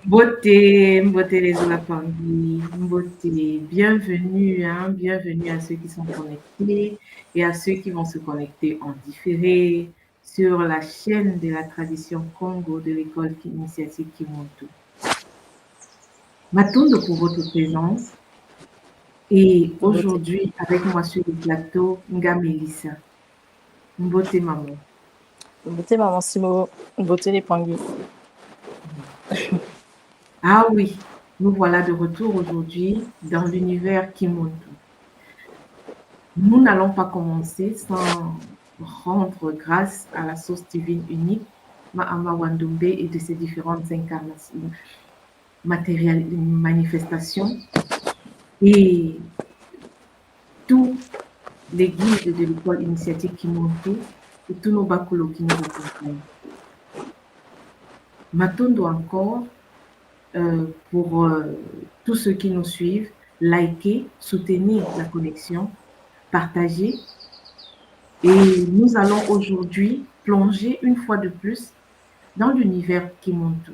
Beauté, beauté les Olapangui, beauté. Bienvenue, hein, bienvenue à ceux qui sont connectés et à ceux qui vont se connecter en différé sur la chaîne de la tradition Congo de l'école initiatique Kimonto. M'attendre pour votre présence et Beauté. aujourd'hui avec moi sur le plateau, Nga Melissa. Beauté maman. Beauté, maman Simo. Beauté, les penguins. Ah oui, nous voilà de retour aujourd'hui dans l'univers Kimonto. Nous n'allons pas commencer sans rendre grâce à la source divine unique, Mahama Wandombe, et de ses différentes incarnations, manifestations, et tous les guides de l'école initiatique Kimonto et tous nos bakulos qui nous accompagnent. Matondo encore, pour tous ceux qui nous suivent, liker, soutenir la connexion, partager. Et nous allons aujourd'hui plonger une fois de plus dans l'univers Kimonto.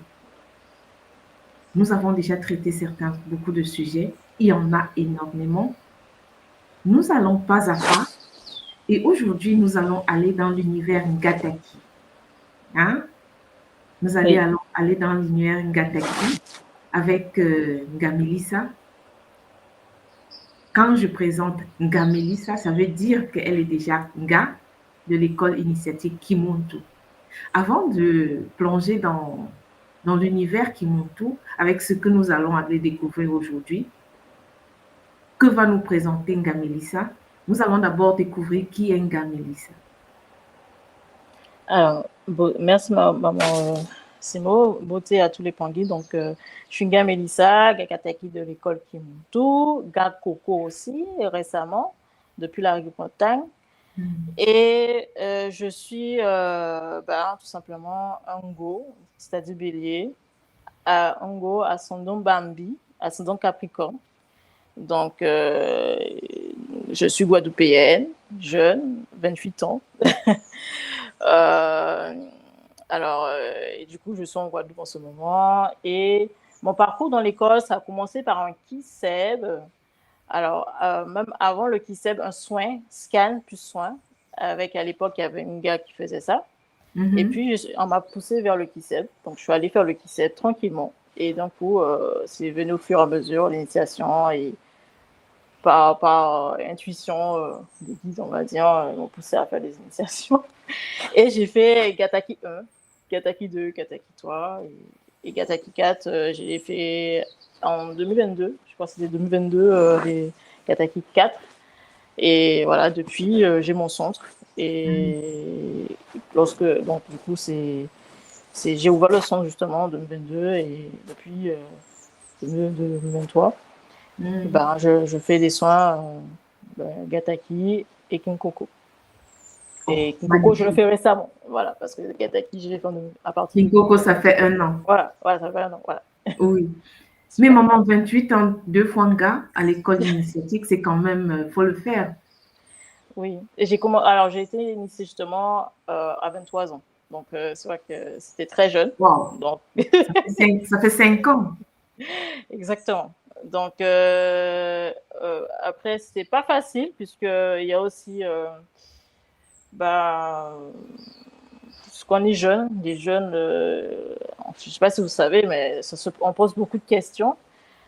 Nous avons déjà traité beaucoup de sujets. Il y en a énormément. Nous allons pas à pas. Et aujourd'hui, nous allons aller dans l'univers Ngataki. Hein? Nous Oui. allons aller dans l'univers Ngataki avec Ngamelissa. Quand je présente Ngamelissa, ça veut dire qu'elle est déjà Nga de l'école initiatique Kimonto. Avant de plonger dans l'univers Kimonto, avec ce que nous allons aller découvrir aujourd'hui, que va nous présenter Ngamelissa, nous allons d'abord découvrir qui est Ngamelissa. Alors, merci, maman Simo. Beauté à tous les penguins. Donc, je suis Nga Melissa, Gakataki de l'école Kimuntu, Ga Coco aussi, récemment, depuis la Bretagne. Et je suis tout simplement un Ngo, c'est-à-dire bélier, un Ngo, ascendant Bambi, ascendant Capricorne. Donc, je suis guadeloupéenne, jeune, 28 ans. Et du coup, je suis en Guadeloupe en ce moment. Et mon parcours dans l'école, ça a commencé par un KISEB. Alors, même avant le KISEB, un soin, scan plus soin. Avec, à l'époque, il y avait une gars qui faisait ça. Et puis, on m'a poussé vers le KISEB. Donc, je suis allée faire le KISEB tranquillement. Et d'un coup, c'est venu au fur et à mesure, l'initiation. Et par intuition des guides, on va dire, ils m'ont poussé à faire des initiations. Et j'ai fait Gataki 1, Gataki 2, Gataki 3 et Gataki 4. J'ai fait en 2022, je crois que c'était 2022, les Gataki 4. Et voilà, depuis, j'ai mon centre. Et donc du coup, j'ai ouvert le centre justement en 2022 et depuis 2023. Je fais des soins Gataki et Kinkoko. Et Kinkoko, je le fais récemment. Voilà, parce que Gataki, je l'ai fait à partir de... Kinkoko, ça fait 1 an. Voilà, ça fait 1 an. Voilà. Oui. Mais maman, 28 ans, 2 fois Nga à l'école initiatique, c'est quand même, faut le faire. Oui. Et alors, j'ai été initiée justement à 23 ans. Donc, c'est vrai que c'était très jeune. Wow. Donc... ça fait 5 ans. Exactement. Donc, après, c'était pas facile, puisqu'il y a aussi... qu'on est jeune, les jeunes, je ne sais pas si vous savez, mais on pose beaucoup de questions.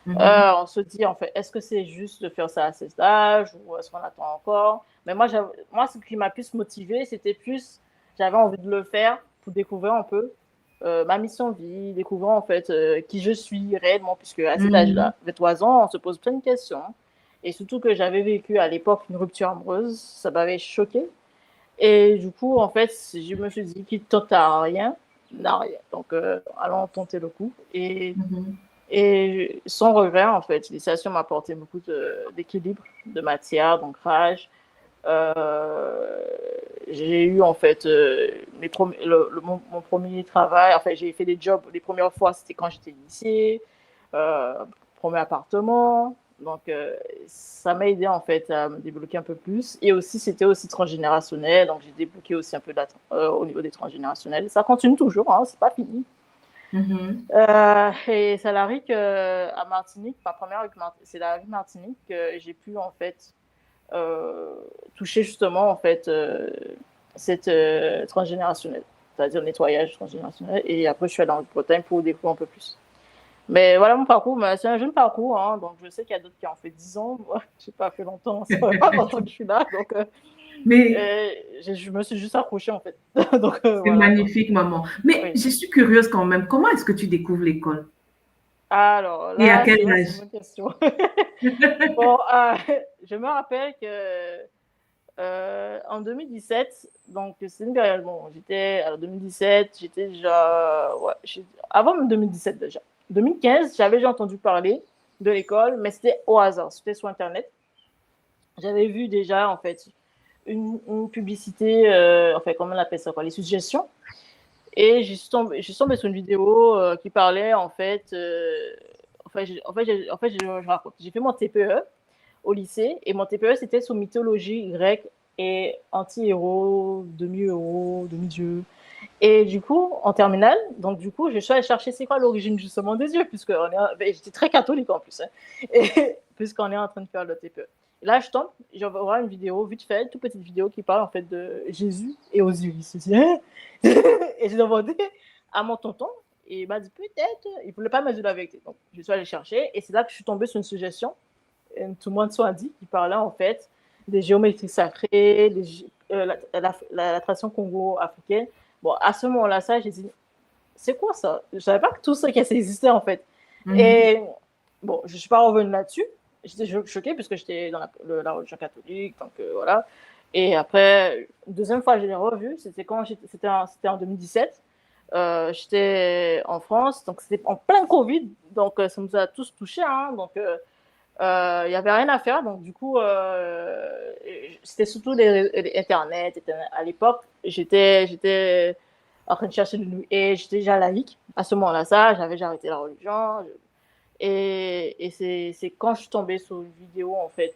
On se dit, en fait, est-ce que c'est juste de faire ça à cet âge ou est-ce qu'on attend encore? Mais moi, ce qui m'a plus motivée, c'était plus, j'avais envie de le faire pour découvrir un peu ma mission de vie, découvrir en fait qui je suis réellement, puisque à cet âge-là, 23 ans, on se pose plein de questions. Et surtout que j'avais vécu à l'époque une rupture amoureuse, ça m'avait choquée. Et du coup, en fait, je me suis dit, qui tente à rien, n'a rien. Donc, allons tenter le coup. Et sans regret, en fait, l'initiation m'a apporté beaucoup d'équilibre, de matière, d'ancrage. J'ai eu, en fait, mon premier travail. Enfin, j'ai fait des jobs. Les premières fois, c'était quand j'étais initiée. Premier appartement. Donc, ça m'a aidé, en fait, à me débloquer un peu plus. Et aussi, c'était aussi transgénérationnel. Donc, j'ai débloqué aussi un peu au niveau des transgénérationnels. Ça continue toujours, hein, c'est pas fini. Et c'est à la RIC à Martinique, ma première RIC, c'est la RIC Martinique que j'ai pu en fait toucher justement en fait cette transgénérationnelle, c'est-à-dire le nettoyage transgénérationnel. Et après, je suis allée en Bretagne pour découvrir un peu plus. Mais voilà mon parcours, mais c'est un jeune parcours, hein, donc je sais qu'il y a d'autres qui ont fait 10 ans. Moi, je n'ai pas fait longtemps, ça fait pas longtemps que je suis là, donc Mais je me suis juste accrochée en fait. Donc c'est voilà. magnifique, maman. Mais Oui. je suis curieuse quand même. Comment est-ce que tu découvres l'école? Alors Et à là, quel c'est vrai, c'est une âge? bonne question. Bon, je me rappelle que en 2017, donc c'est une période, bon, en 2017, j'étais déjà, ouais, avant même 2017 déjà. 2015, j'avais déjà entendu parler de l'école, mais c'était au hasard, c'était sur Internet. J'avais vu déjà, en fait, une publicité, enfin, comment on appelle ça, quoi, les suggestions. Et je suis tombée sur une vidéo qui parlait, en fait, je raconte. J'ai fait mon TPE au lycée, et mon TPE, c'était sur mythologie grecque et anti-héros, demi-héros, demi-dieu. Et du coup, en terminale, donc du coup, je suis allée chercher c'est quoi l'origine justement des dieux, puisque j'étais très catholique en plus, hein, et puisqu'on est en train de faire le TPE. Et là, je tombe, je vois une vidéo vite fait, une toute petite vidéo qui parle en fait de Jésus et Osiris. Je dis, hein. Et j'ai demandé à mon tonton, et il m'a dit peut-être, il ne voulait pas me dire la vérité. Donc, je suis allée chercher, et c'est là que je suis tombée sur une suggestion, tout le monde soit dit, qui parlait en fait des géométries sacrées, la tradition congo-africaine. Bon, à ce moment-là, ça, j'ai dit, c'est quoi ça? Je savais pas que tout ça qui existait en fait. Et bon, je suis pas revenue là-dessus. J'étais choquée puisque j'étais dans la religion catholique, donc voilà. Et après, deuxième fois, je l'ai revu, c'était c'était en 2017. J'étais en France, donc c'était en plein Covid, donc ça nous a tous touchés, hein, donc il n'y avait rien à faire, donc du coup, c'était surtout les Internet. À l'époque, j'étais en train de chercher et j'étais déjà laïque. À ce moment-là, ça, j'avais déjà arrêté la religion. Et c'est quand je suis tombée sur une vidéo, en fait,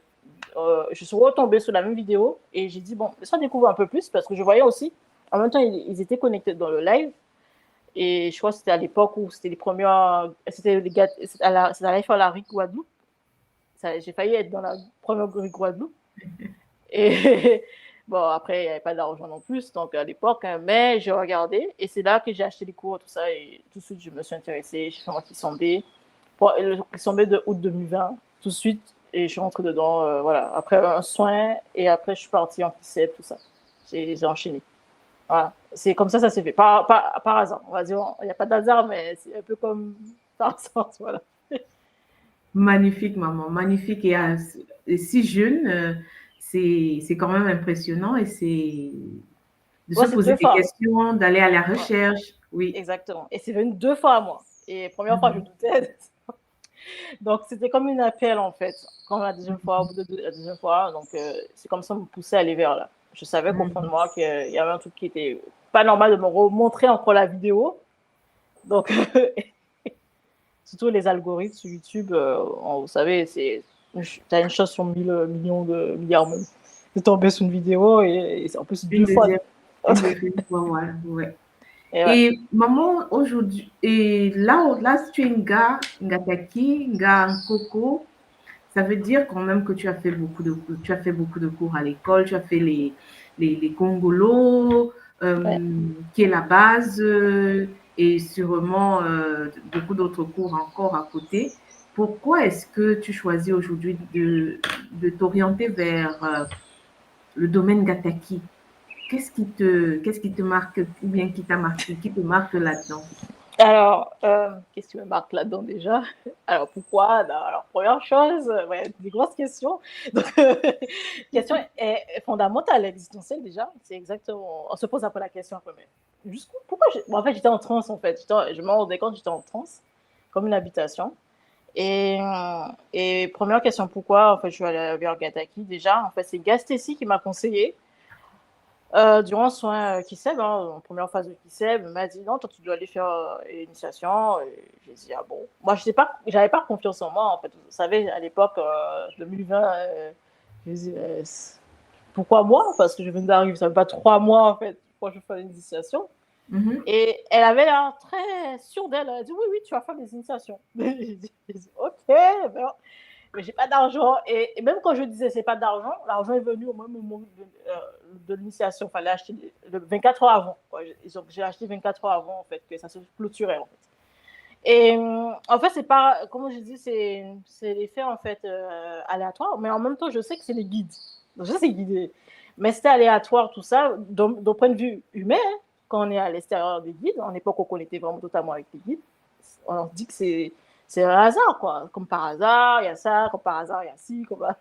je suis retombée sur la même vidéo et j'ai dit, bon, ça découvre un peu plus parce que je voyais aussi, en même temps, ils étaient connectés dans le live. Et je crois que c'était à l'époque où c'était les premières, c'était les gars, c'était à la fois la RIC Guadeloupe. J'ai failli être dans la première RIC Guadeloupe. Et bon, après, il n'y avait pas d'argent non plus, donc à l'époque, hein, mais j'ai regardé et c'est là que j'ai acheté les cours, tout ça, et tout de suite, je me suis intéressée. J'ai fait mon Kissambe, le Kissambe de août 2020, tout de suite, et je suis rentrée dedans, voilà. Après un soin, et après, je suis partie en Kisseb, tout ça. J'ai enchaîné. Voilà. C'est comme ça s'est fait. Par hasard, on va dire. Il n'y a pas d'hasard, mais c'est un peu comme par hasard, voilà. Magnifique, maman, magnifique. Et si jeune, c'est quand même impressionnant et c'est de se Ouais, c'est poser deux des fois. questions, d'aller à la Ouais, recherche. Oui. exactement. Et c'est venu deux fois à moi. Et première fois, je doutais. Donc, c'était comme une appel, en fait. Quand la deuxième fois, au bout de la deuxième fois, donc c'est comme ça me poussait à aller vers là. Je savais qu'au fond de moi, qu'il y avait un truc qui était pas normal de me remontrer encore la vidéo. Donc, surtout les algorithmes sur YouTube, vous savez, t'as une chance sur 1000 millions de milliards même de tomber sur une vidéo et c'est en plus Une deux fois. deuxième, une deuxième fois, ouais, ouais. Et ouais. Et maman, aujourd'hui, et là, si tu es Ngataki, Nkoko, ça veut dire quand même que tu as fait beaucoup de cours à l'école, tu as fait les Congolos, Ouais. qui est la base, et sûrement beaucoup d'autres cours encore à côté. Pourquoi est-ce que tu choisis aujourd'hui de t'orienter vers le domaine Gataki? Qu'est-ce qui te marque, ou bien qui t'a marqué, qui te marque là-dedans? Alors, qu'est-ce qui me marque là-dedans déjà? Alors, pourquoi? Alors, première chose, ouais, des grosses questions. Donc, question est fondamentale, existentielle déjà. C'est exactement. On se pose un peu la question après, mais pourquoi bon, en fait, j'étais en transe en fait. Je me rendais compte que j'étais en transe, comme une habitation. Et première question, pourquoi en fait, je suis allée vers Gataki déjà? En fait, c'est Gastessi qui m'a conseillé. Durant le soin Kiseb, hein, en première phase de Kiseb, il m'a dit non, toi tu dois aller faire l'initiation. J'ai dit ah bon. Moi, j'avais pas confiance en moi en fait. Vous savez, à l'époque 2020, je me dis pourquoi moi? Parce que je viens d'arriver, ça fait pas 3 mois en fait. Pourquoi je fais l'initiation? Mhm. Et elle avait l'air très sûre d'elle. Elle a dit, oui, oui, tu vas faire des initiations. J'ai dit, ok, ben, mais j'ai pas d'argent. Et même quand je disais c'est pas d'argent, l'argent est venu au même moment de l'initiation. Il fallait acheter 24 heures avant. Quoi. Donc j'ai acheté 24 heures avant, en fait, que ça se clôturait, en fait. Et en fait, c'est pas, comme je dis, c'est l'effet, en fait, aléatoire, mais en même temps, je sais que c'est les guides. Donc, je sais que c'est guidé. Mais c'était aléatoire, tout ça, d'un point de vue humain, hein, quand on est à l'extérieur des guides, en époque où on était vraiment totalement avec les guides, on dit que c'est un hasard, quoi. Comme par hasard, il y a ça, comme par hasard, il y a ci, comme ça.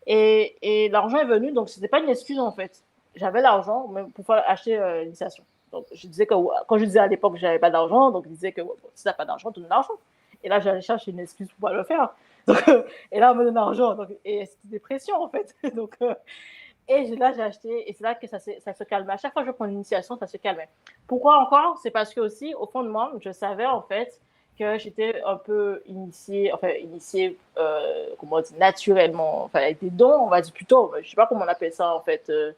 Et l'argent est venu, donc c'était pas une excuse, en fait. J'avais l'argent même pour pouvoir acheter l'initiation. Donc je disais que quand je disais à l'époque que j'avais pas d'argent, donc je disais que bon, si t'as pas d'argent, tu donnes l'argent. Et là, j'allais chercher une excuse pour pouvoir le faire. Donc, et là, on me donne l'argent. Donc, et c'était des pressions, en fait. Donc, et là, j'ai acheté, et c'est là que ça se calmait. À chaque fois que je prends l'initiation, ça se calmait. Pourquoi encore? C'est parce que aussi, au fond de moi, je savais en fait que j'étais un peu initiée, enfin initiée, comment on dit, naturellement, enfin avec des dons, on va dire plutôt, je sais pas comment on appelle ça en fait, euh,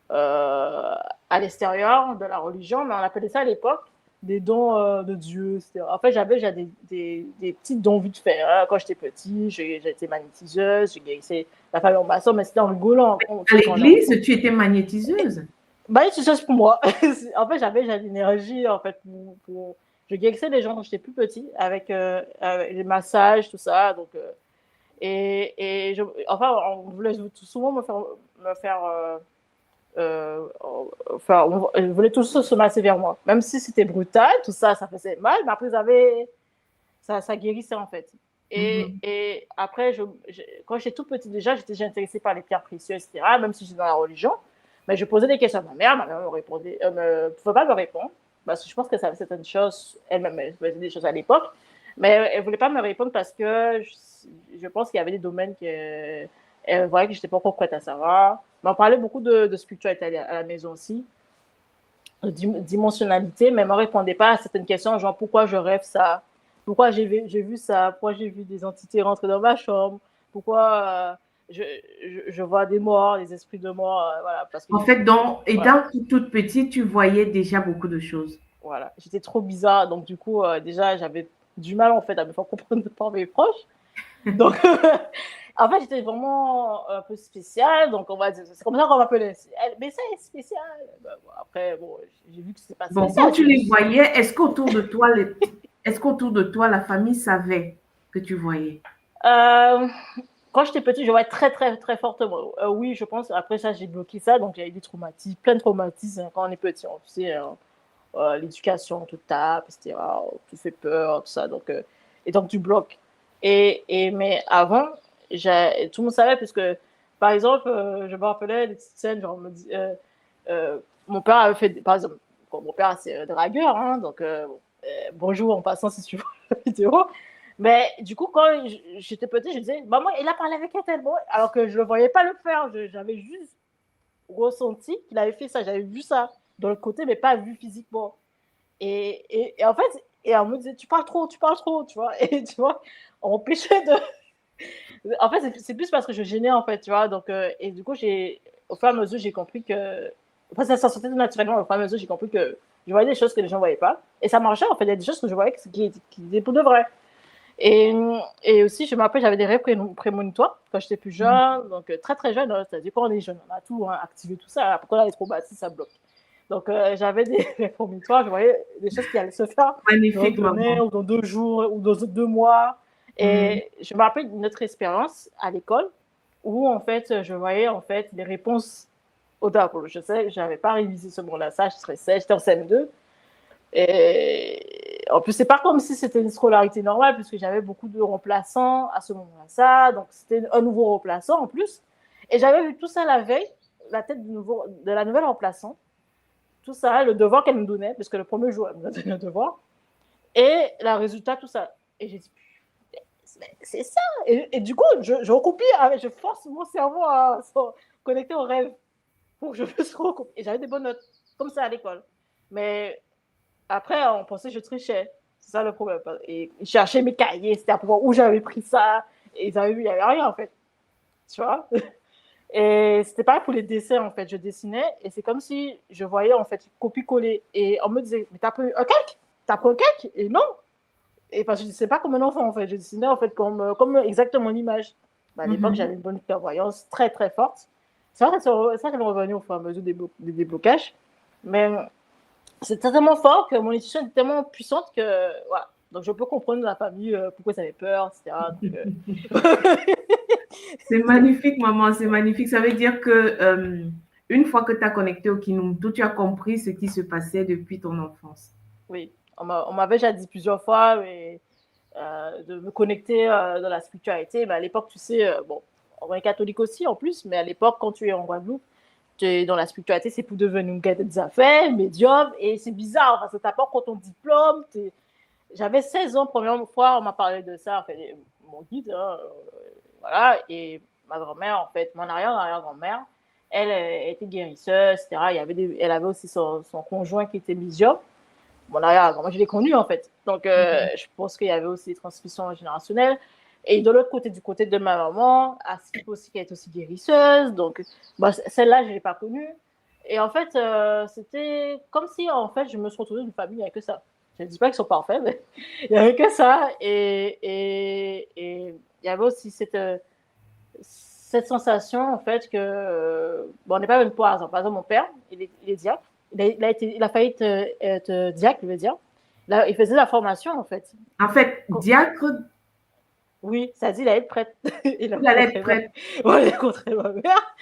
à l'extérieur de la religion, mais on appelait ça à l'époque des dons de Dieu, etc. En fait, j'avais déjà des petits dons vite fait. Hein. Quand j'étais petit, j'ai été magnétiseuse, j'ai guérissé la famille en maçon, mais c'était en rigolant. À Quand on est l'église, tu étais magnétiseuse. magnétiseuse pour moi. En fait, j'avais l'énergie, en fait, je guérissais les gens quand j'étais plus petit, avec les massages, tout ça. Donc, enfin, on voulait souvent me faire enfin, ils voulaient tous se masser vers moi. Même si c'était brutal, tout ça, ça faisait mal, mais après, ça guérissait en fait. Mhm. Et après, quand j'étais tout petit déjà, j'étais déjà intéressée par les pierres précieuses, etc., même si j'étais dans la religion. Mais je posais des questions à ma mère me répondait, me pouvait pas me répondre, parce que je pense que ça avait certaines choses, elle-même, elle faisait des choses à l'époque, mais elle voulait pas me répondre parce que je pense qu'il y avait des domaines que elle voyait que j'étais pas encore prête à savoir. Mais on parlait beaucoup de spiritualité à la maison aussi, de dimensionnalité, mais elle me répondait pas à certaines questions, genre pourquoi je rêve ça, pourquoi j'ai vu ça, pourquoi j'ai vu des entités rentrer dans ma chambre, pourquoi je vois des morts, des esprits de mort, voilà, parce que En fait, voilà, étant toute petite, tu voyais déjà beaucoup de choses. voilà, j'étais trop bizarre, donc du coup, déjà, j'avais du mal en fait à me faire comprendre par mes proches. Donc, en fait, j'étais vraiment un peu spéciale, donc on va dire, c'est comme ça qu'on m'appelait. Mais ça est spécial. Ben, bon, après, bon, j'ai vu que c'est pas Bon, spécial, quand tu c'est les juste. voyais, est-ce qu'autour de toi, la famille savait que tu voyais? Euh, Quand j'étais petite, je voyais très, très, très fortement. Oui, je pense. Après ça, j'ai bloqué ça, donc j'ai eu des traumatismes, plein de traumatismes hein, quand on est petit. On sait, l'éducation, on te tape, etc. Tout fait peur, tout ça. Donc, et donc, tu bloques. Mais avant, tout le monde savait, puisque, par exemple, je me rappelais des petites scènes, genre, mon père avait fait, par exemple, bon, mon père, c'est un dragueur, hein, donc, bonjour en passant si tu vois la vidéo. Mais du coup, quand j'étais petite, je disais, maman, il a parlé avec un tel mot, alors que je ne le voyais pas le faire. J'avais juste ressenti qu'il avait fait ça. J'avais vu ça dans le côté, mais pas vu physiquement. Et en fait, et on me disait, tu parles trop, tu vois. Et tu vois, on m'empêchait de. En fait, c'est plus parce que je gênais, en fait, tu vois. Donc, et du coup, au fur et à mesure, j'ai compris que. Enfin, ça sortait naturellement. Au fur et à mesure, j'ai compris que je voyais des choses que les gens ne voyaient pas. Et ça marchait, en fait. Il y a des choses que je voyais qui étaient pour de vrai. Et, et aussi, je me rappelle, j'avais des rêves prémonitoires quand j'étais plus jeune, donc très très jeune, hein, c'est-à-dire quand on est jeune, on a tout hein, activé, tout ça, après quand on est trop bâti, ça bloque. Donc j'avais des rêves prémonitoires, je voyais des choses qui allaient se faire dans Magnifique, demain, maman. ou dans 2 jours, ou dans 2 mois. Mm. Et je me rappelle d'une autre expérience à l'école où en fait, je voyais en fait les réponses au tableau. Je sais, je n'avais pas révisé ce mot-là, ça, je stressais, j'étais en CM2. Et en plus, c'est pas comme si c'était une scolarité normale, puisque j'avais beaucoup de remplaçants à ce moment-là. Ça, donc c'était un nouveau remplaçant en plus. Et j'avais vu tout ça la veille, la tête de la nouvelle remplaçante, tout ça, le devoir qu'elle me donnait, puisque le premier jour, elle me donnait le devoir, et le résultat, tout ça. Et j'ai dit, c'est ça. Et du coup, je recopie, je force mon cerveau à se connecter au rêve pour que je puisse recopier. Et j'avais des bonnes notes, comme ça à l'école. Mais après, on pensait que je trichais. C'est ça le problème. Et ils cherchaient mes cahiers, c'était à pouvoir où j'avais pris ça. Et ils avaient vu, il n'y avait rien en fait. Tu vois. Et c'était pareil pour les dessins, en fait. Je dessinais et c'est comme si je voyais, en fait, copier-coller. Et on me disait, mais t'as pris un cake? T'as pris un cake? Et non. Et parce que je ne sais pas comme un enfant, en fait. Je dessinais, en fait, comme exactement l'image. Bah, à l'époque, j'avais une bonne clairvoyance très, très forte. C'est vrai que ça m'est revenu au fur et à mesure des déblocages. Mais c'est tellement fort que mon intuition est tellement puissante que, voilà. Donc, je peux comprendre la famille, pourquoi ça avait peur, etc. C'est magnifique, maman, c'est magnifique. Ça veut dire que une fois que tu as connecté au Kinuntu, tu as compris ce qui se passait depuis ton enfance. Oui, on m'avait déjà dit plusieurs fois de me connecter dans la spiritualité. Mais à l'époque, tu sais, bon, on est catholique aussi en plus, mais à l'époque, quand tu es en Guadeloupe, tu es dans la spiritualité, c'est pour devenir guide des affaires, médium, et c'est bizarre parce que tu n'as pas encore ton diplôme. J'avais 16 ans, première fois, on m'a parlé de ça, en fait, mon guide, hein, voilà, et ma grand-mère, en fait, mon arrière-arrière-grand-mère, elle était guérisseuse, etc. Elle avait aussi son conjoint qui était médium. Mon arrière-grand-mère, je l'ai connu, en fait. Donc, je pense qu'il y avait aussi des transmissions générationnelles. Et de l'autre côté, du côté de ma maman, Askip aussi, qui est aussi guérisseuse. Donc, bah, celle-là, je ne l'ai pas connue. Et en fait, c'était comme si, en fait, je me suis retrouvée dans une famille avec que ça. Je ne dis pas qu'ils sont parfaits, mais il n'y avait que ça. Et il y avait aussi cette sensation, en fait, que, bon, on n'est pas même par exemple. Par exemple, mon père, il est diacre. Il a failli être diacre, je veux dire. Là, il faisait la formation, en fait. En fait, diacre, Oui, ça dit, il allait être prêtre. Il a il allait être rencontré prêtre. ouais, il a rencontré ma mère.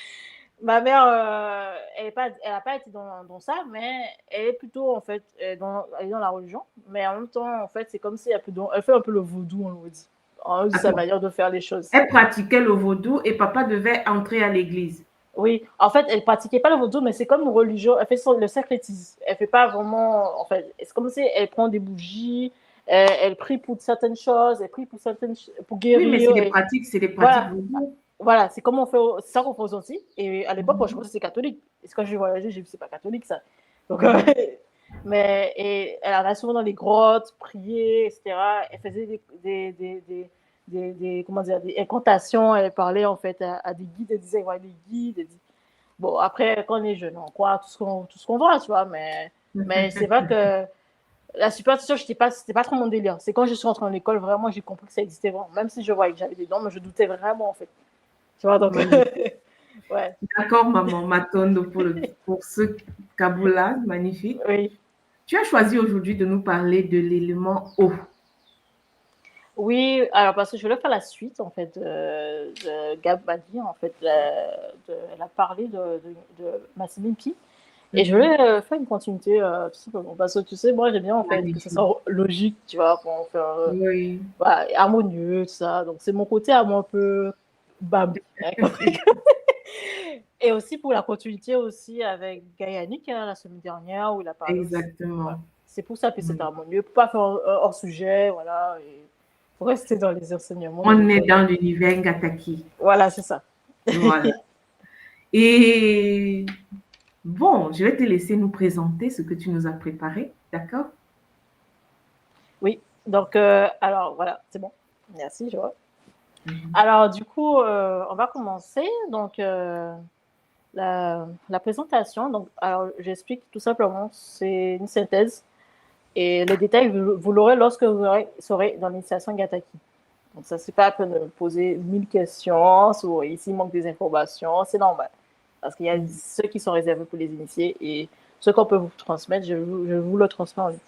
Ma mère, elle n'a pas été dans ça, mais elle est plutôt, en fait, elle est dans la religion. Mais en même temps, en fait, c'est comme si elle fait un peu le vaudou, on le dit. En sa Attends. manière de faire les choses. Elle pratiquait le vaudou et papa devait entrer à l'église. Oui, en fait, elle pratiquait pas le vaudou, mais c'est comme une religion. Elle fait le sacrétisme. Elle fait pas vraiment. En fait, c'est comme si elle prend des bougies, elle prie pour certaines choses, elle prie pour pour Oui, mais guérir. Et c'est des pratiques voilà, vaudou. voilà, c'est comme on fait, c'est ça qu'on fait aussi. Et à l'époque, moi, je pensais que c'était catholique. Et quand j'ai voyagé, j'ai vu que c'est pas catholique ça. Donc, mais et elle allait souvent dans les grottes, prier, etc. Elle faisait comment dire, des incantations. Elle parlait en fait à des guides. Elle disait, ouais, des guides. Elle dit, bon, après, quand on est jeune, on croit tout ce qu'on voit, tu vois, mais c'est vrai que la superstition, c'était pas trop mon délire. C'est quand je suis rentrée en école, vraiment, j'ai compris que ça existait vraiment. Même si je voyais que j'avais des dons, mais je doutais vraiment, en fait. Tu vois, donc, ouais, D'accord, maman, Matondo pour ce Kaboula, magnifique. oui. Tu as choisi aujourd'hui de nous parler de l'élément eau. Oui, alors parce que je voulais faire la suite, en fait, de Gab Badi, en fait, elle a parlé de Massimo Pi. Et je voulais faire une continuité, tout simplement. Parce que tu sais, moi, j'aime bien, en fait, que ça Magnifique. soit logique, tu vois, pour faire Oui. voilà, harmonieux, tout ça. Donc, c'est mon côté à moi un peu bam. Et aussi pour la continuité aussi avec Gaïanik, hein, la semaine dernière, où il a parlé aussi. Voilà. Exactement. C'est pour ça que c'est harmonieux. Pour pas faire hors sujet, voilà. Et pour rester dans les enseignements de On est l'école. dans l'univers Ngataki. Voilà, c'est ça. Voilà. Et bon, je vais te laisser nous présenter ce que tu nous as préparé, d'accord? Oui. Donc, alors, voilà, c'est bon. Merci, je vois. Mhm. Alors, du coup, on va commencer. Donc, la présentation. Donc, alors, j'explique tout simplement. C'est une synthèse. Et les détails, vous l'aurez lorsque vous serez dans l'initiation Gataki. Donc, ça, c'est pas à peine de poser 1000 questions sur ici, il manque des informations. C'est normal. Parce qu'il y a ceux qui sont réservés pour les initiés et ceux qu'on peut vous transmettre, je vous le transmets en ligne.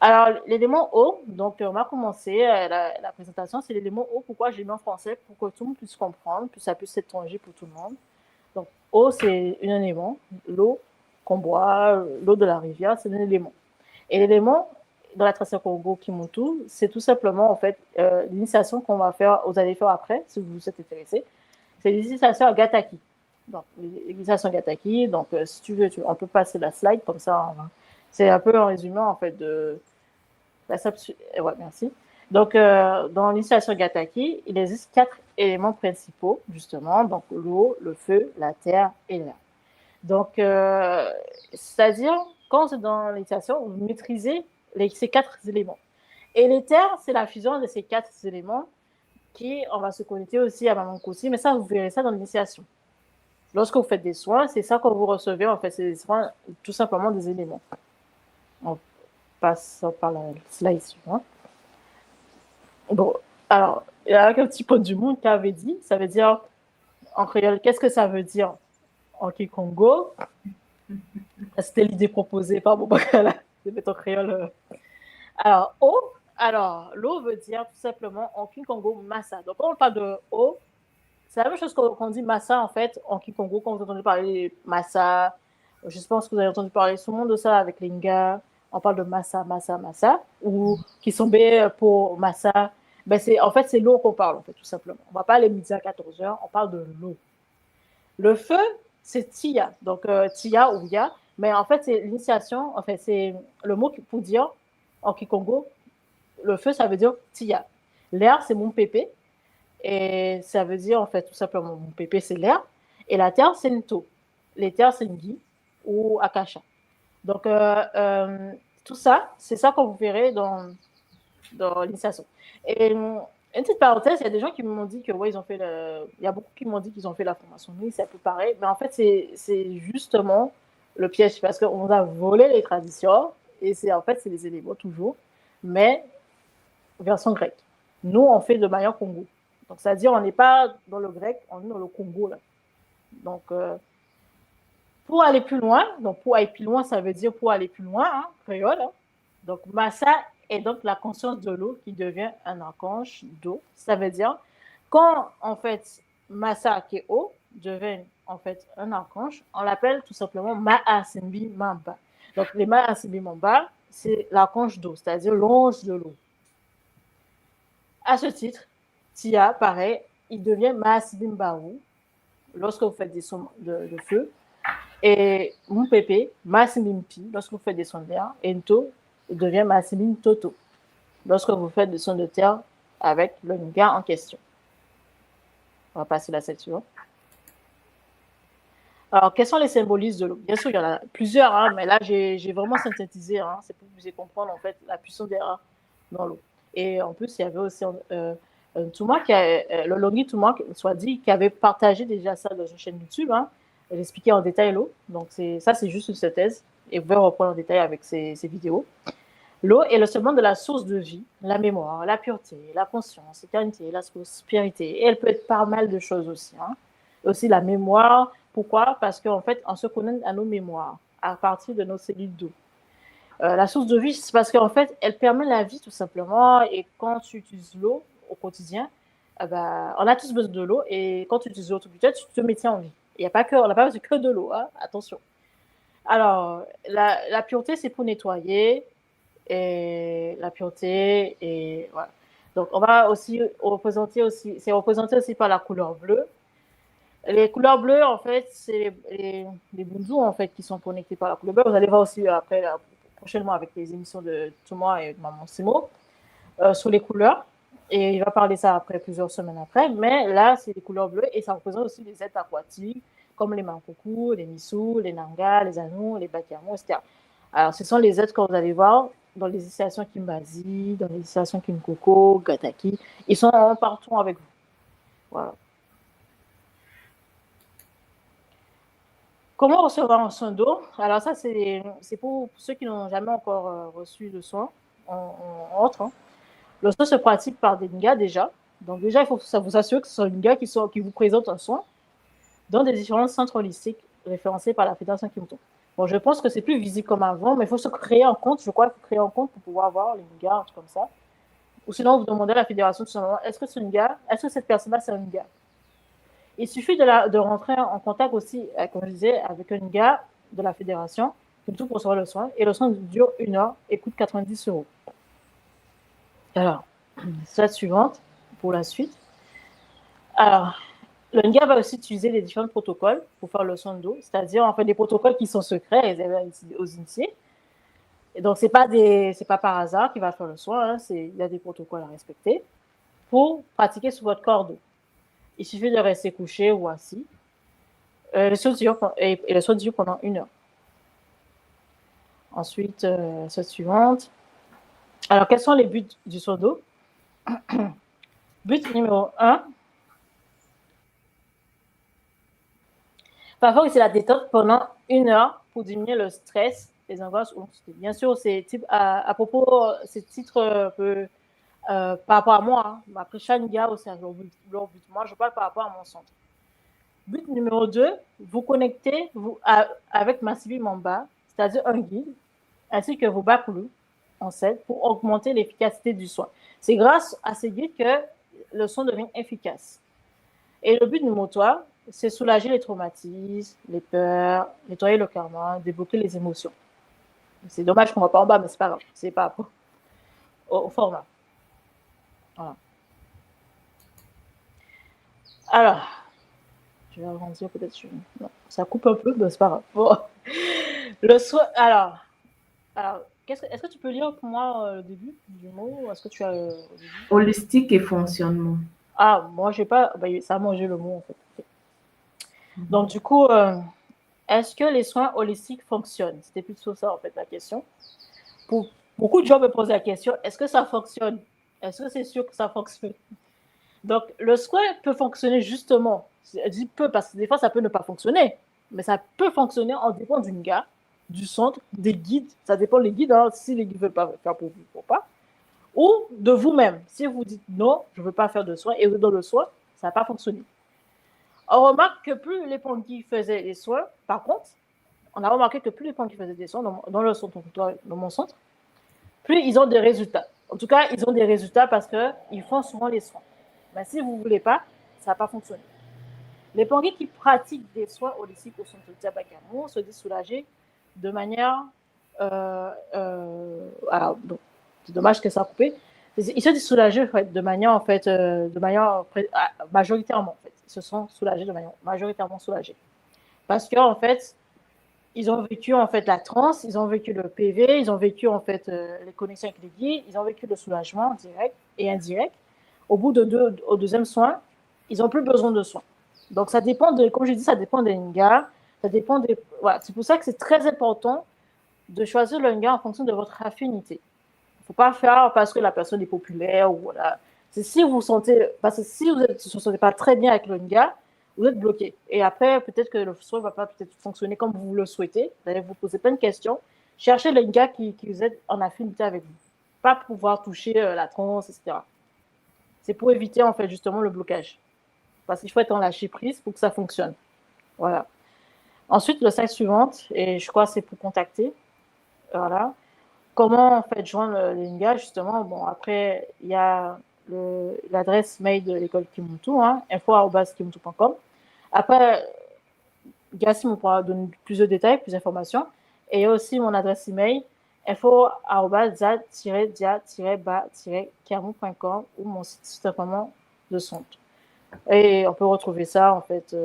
Alors, l'élément O, donc on va commencer la présentation, c'est l'élément O. Pourquoi je l'ai mis en français? Pour que tout le monde puisse comprendre, puis ça puisse être tangible pour tout le monde. Donc, eau, c'est un élément. L'eau qu'on boit, l'eau de la rivière, c'est un élément. Et l'élément, dans la tradition Congo Kimuntu, c'est tout simplement, en fait, l'initiation qu'on va faire, vous allez faire après, si vous êtes intéressé. C'est l'initiation à Gataki. Donc, l'initiation à Gataki, donc, si tu veux, on peut passer la slide, comme ça, c'est un peu un résumé, en fait, de ouais, merci. Donc, dans l'initiation Gataki, il existe 4 éléments principaux, justement, donc l'eau, le feu, la terre et l'air. Donc, c'est-à-dire, quand c'est dans l'initiation, vous maîtrisez ces 4 éléments. Et les terres, c'est la fusion de ces 4 éléments qui, on va se connecter aussi à Maman Kosi, mais ça, vous verrez ça dans l'initiation. Lorsque vous faites des soins, c'est ça que vous recevez, en fait, c'est des soins, tout simplement des éléments. On passe par la slide suivante. Bon, alors, il y a un petit peu du monde qui avait dit, ça veut dire, en créole, qu'est-ce que ça veut dire en Kikongo? C'était l'idée proposée par Bobakala de mettre en créole. Alors, O, alors, l'O veut dire tout simplement en Kikongo massa. Donc, quand on parle de O, c'est la même chose qu'on dit massa en fait en Kikongo. Quand vous entendez parler massa, je pense que vous avez entendu parler souvent de ça avec les Nga. On parle de massa, massa, massa, ou qui sont pour massa. Ben en fait, c'est l'eau qu'on parle, en fait, tout simplement. On ne va pas aller midi à 14h, on parle de l'eau. Le feu, c'est Tia, donc Tia ou Ya, mais en fait, c'est l'initiation, en fait, c'est le mot pour dire en Kikongo, le feu, ça veut dire Tia. L'air, c'est mon pépé, et ça veut dire, en fait, tout simplement, mon pépé, c'est l'air, et la terre, c'est Nto. Les terres, c'est Ngi ou Akasha. Donc, tout ça, c'est ça que vous verrez dans l'initiation. Et une petite parenthèse, il y a des gens qui m'ont dit que, ouais, ils ont fait il y a beaucoup qui m'ont dit qu'ils ont fait la formation. Oui, ça peut paraître, mais en fait, c'est justement le piège parce qu'on a volé les traditions et en fait, c'est les éléments toujours, mais version grecque. Nous, on fait de manière Congo. Donc, c'est-à-dire, on n'est pas dans le grec, on est dans le Congo, là. Donc, pour aller plus loin, donc pour aller plus loin, ça veut dire pour aller plus loin, hein, créole. Hein. Donc, massa est donc la conscience de l'eau qui devient un archange d'eau. Ça veut dire, quand, en fait, massa qui est eau devient, en fait, un archange, on l'appelle tout simplement Ma'asimbi Mamba. Donc, les Ma'asimbi Mamba, c'est l'archange d'eau, c'est-à-dire l'ange de l'eau. À ce titre, Tia, pareil, il devient Ma'asimbi Mbaou lorsque vous faites des sons de feu. Et mon pépé, Massimim Pi, lorsque vous faites des sons de terre, et Nto devient Massimim Toto, lorsque vous faites des sons de terre avec le Nga en question. On va passer à la section. Alors, quels sont les symbolismes de l'eau? Bien sûr, il y en a plusieurs, hein, mais là, j'ai vraiment synthétisé. Hein, c'est pour que vous ayez comprendre, en fait, la puissance des rats dans l'eau. Et en plus, il y avait aussi Touma, le Longi Touma, soit dit, qui avait partagé déjà ça dans une chaîne YouTube. Hein, elle expliquait en détail l'eau. Donc, ça, c'est juste une synthèse. Et vous pouvez reprendre en détail avec ces vidéos. L'eau est le seulement de la source de vie, la mémoire, la pureté, la conscience, l'éternité, la prospérité. Et elle peut être pas mal de choses aussi. Hein. Et aussi la mémoire. Pourquoi? Parce qu'en fait, on se connecte à nos mémoires à partir de nos cellules d'eau. La source de vie, c'est parce qu'en fait, elle permet la vie tout simplement. Et quand tu utilises l'eau au quotidien, on a tous besoin de l'eau. Et quand tu utilises l'eau tout tu te maintiens en vie. On n'a pas besoin que de l'eau, hein, attention. Alors, la pureté, c'est pour nettoyer. Et la pureté, et voilà. Donc, on va aussi représenter aussi, c'est représenté aussi par la couleur bleue. Les couleurs bleues, en fait, c'est les bundous, en fait, qui sont connectés par la couleur bleue. Vous allez voir aussi après, prochainement, avec les émissions de Thomas et de Maman Simo, sur les couleurs. Et il va parler ça après, plusieurs semaines après. Mais là, c'est les couleurs bleues et ça représente aussi les êtres aquatiques, comme les mankoukou, les missous, les nangas, les anous, les bakiamous, etc. Alors, ce sont les êtres que vous allez voir dans les initiations Kimbazi, dans les initiations Kimkoko, Gataki. Ils sont partout avec vous. Voilà. Comment recevoir un soin d'eau? Alors ça, c'est pour ceux qui n'ont jamais encore reçu de soin autre. Hein. Le soin se pratique par des Nga déjà. Donc déjà, il faut vous assurer que ce soit une Nga qui vous présente un soin dans des différents centres holistiques référencés par la Fédération Kimto. Bon, je pense que c'est plus visible comme avant, mais il faut se créer un compte. Je crois qu'il faut créer un compte pour pouvoir voir les Nga, un truc comme ça. Ou sinon, vous demandez à la Fédération tout simplement, est-ce que c'est une Nga? Est-ce que cette personne-là, c'est un Nga? Il suffit de rentrer en contact aussi, comme je disais, avec un gars de la fédération, tout pour recevoir le soin. Et le soin dure 1 heure et coûte 90 €. Alors, slide suivante pour la suite. Alors, le NGA va aussi utiliser les différents protocoles pour faire le soin d'eau, c'est-à-dire en fait des protocoles qui sont secrets, réservés aux initiés. Et donc, c'est pas par hasard qu'il va faire le soin, hein, il y a des protocoles à respecter pour pratiquer sur votre corps d'eau. Il suffit de rester couché ou assis. Le soin dure pendant 1 heure. Ensuite, cette suivante. Alors, quels sont les buts du soin d'eau? But numéro 1. Favoriser la détente pendant 1 heure pour diminuer le stress, les angoisses ou l'anxiété. Bien sûr, c'est à propos, ces titres par rapport à moi. Hein. Après, chaque gars aussi a leur but. Moi, je parle par rapport à mon centre. But numéro 2, vous connectez avec Massivi Mamba, c'est-à-dire un guide, ainsi que vos baclous en selle pour augmenter l'efficacité du soin. C'est grâce à ces guides que le soin devient efficace. Et le but numéro 3, c'est soulager les traumatismes, les peurs, nettoyer le karma, débloquer les émotions. C'est dommage qu'on ne va pas en bas, mais c'est pas grave. C'est par rapport au format. Voilà. Alors, je vais agrandir peut-être. Non, ça coupe un peu, mais c'est pas grave. Bon. Le soin. Alors est-ce que tu peux lire pour moi le début du mot? Est-ce que tu as au début? Holistique et fonctionnement. Ah, moi, j'ai pas. Ça a mangé le mot, en fait. Donc, du coup, est-ce que les soins holistiques fonctionnent? C'était plutôt ça, en fait, la question. Pour beaucoup de gens me posent la question, est-ce que ça fonctionne? Est-ce que c'est sûr que ça fonctionne? Donc, le soin peut fonctionner justement. Je dis peu parce que des fois, ça peut ne pas fonctionner. Mais ça peut fonctionner en dépend d'une gars, du centre, des guides. Ça dépend des guides, hein, si les guides ne veulent pas faire pour vous, pour pas. Ou de vous-même. Si vous dites non, je ne veux pas faire de soins, et vous dans le soin, ça n'a pas fonctionné. On remarque que plus les Pongui faisaient les soins, par contre, on a remarqué que plus les Pongui faisaient des soins dans le centre, dans mon centre, plus ils ont des résultats. En tout cas, ils ont des résultats parce qu'ils font souvent les soins. Mais si vous ne voulez pas, ça n'a pas fonctionné. Les Pongui qui pratiquent des soins holistiques au centre de Diabagamou se disent soulagés de manière. Alors, donc, c'est dommage que ça a coupé. Ils se disent soulagés en fait, de manière majoritairement. En fait. Ils se sont soulagés de manière majoritairement soulagés. Parce qu'en fait, ils ont vécu en fait la transe, ils ont vécu le PV, ils ont vécu en fait les connexions avec les guides, ils ont vécu le soulagement direct et indirect. Au deuxième soin, ils n'ont plus besoin de soins. Donc ça dépend comme je dis, ça dépend des Nga, ça dépend des. Voilà, c'est pour ça que c'est très important de choisir le Nga en fonction de votre affinité. Il ne faut pas faire parce que la personne est populaire ou voilà. C'est si vous sentez, parce que si vous ne vous sentez pas très bien avec le Nga, vous êtes bloqué. Et après, peut-être que le soin ne va pas peut-être fonctionner comme vous le souhaitez. Vous allez vous poser plein de questions. Cherchez les gars qui vous êtes en affinité avec vous. Pas pouvoir toucher la transe, etc. C'est pour éviter, en fait, justement, le blocage. Parce qu'il faut être en lâcher prise pour que ça fonctionne. Voilà. Ensuite, le slide suivante, et je crois que c'est pour contacter. Voilà. Comment, en fait, joindre les gars, justement. Bon, après, il y a l'adresse mail de l'école Kimuntu, hein, info@kimuntu.com. Après, Gassim pourra donner plus de détails, plus d'informations. Et il y a aussi mon adresse email, info@za-dia-ba-camus.com ou mon site internet de centre. Et on peut retrouver ça, en fait,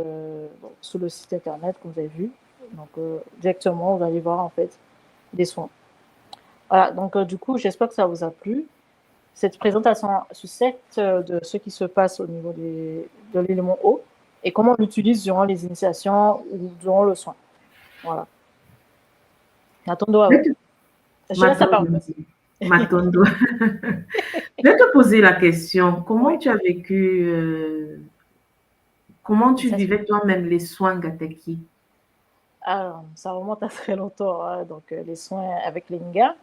sur le site internet, comme vous avez vu. Donc, directement, vous allez voir, en fait, des soins. Voilà, donc, du coup, j'espère que ça vous a plu. Cette présentation succincte de ce qui se passe au niveau de l'élément eau et comment on l'utilise durant les initiations ou durant le soin. Voilà. Matondo, ouais. Je laisse la parole. Matondo. Je vais te poser la question. Comment tu as vécu, comment tu vivais toi-même les soins Gateki? Alors, ça remonte à très longtemps, hein, donc les soins avec les Nga.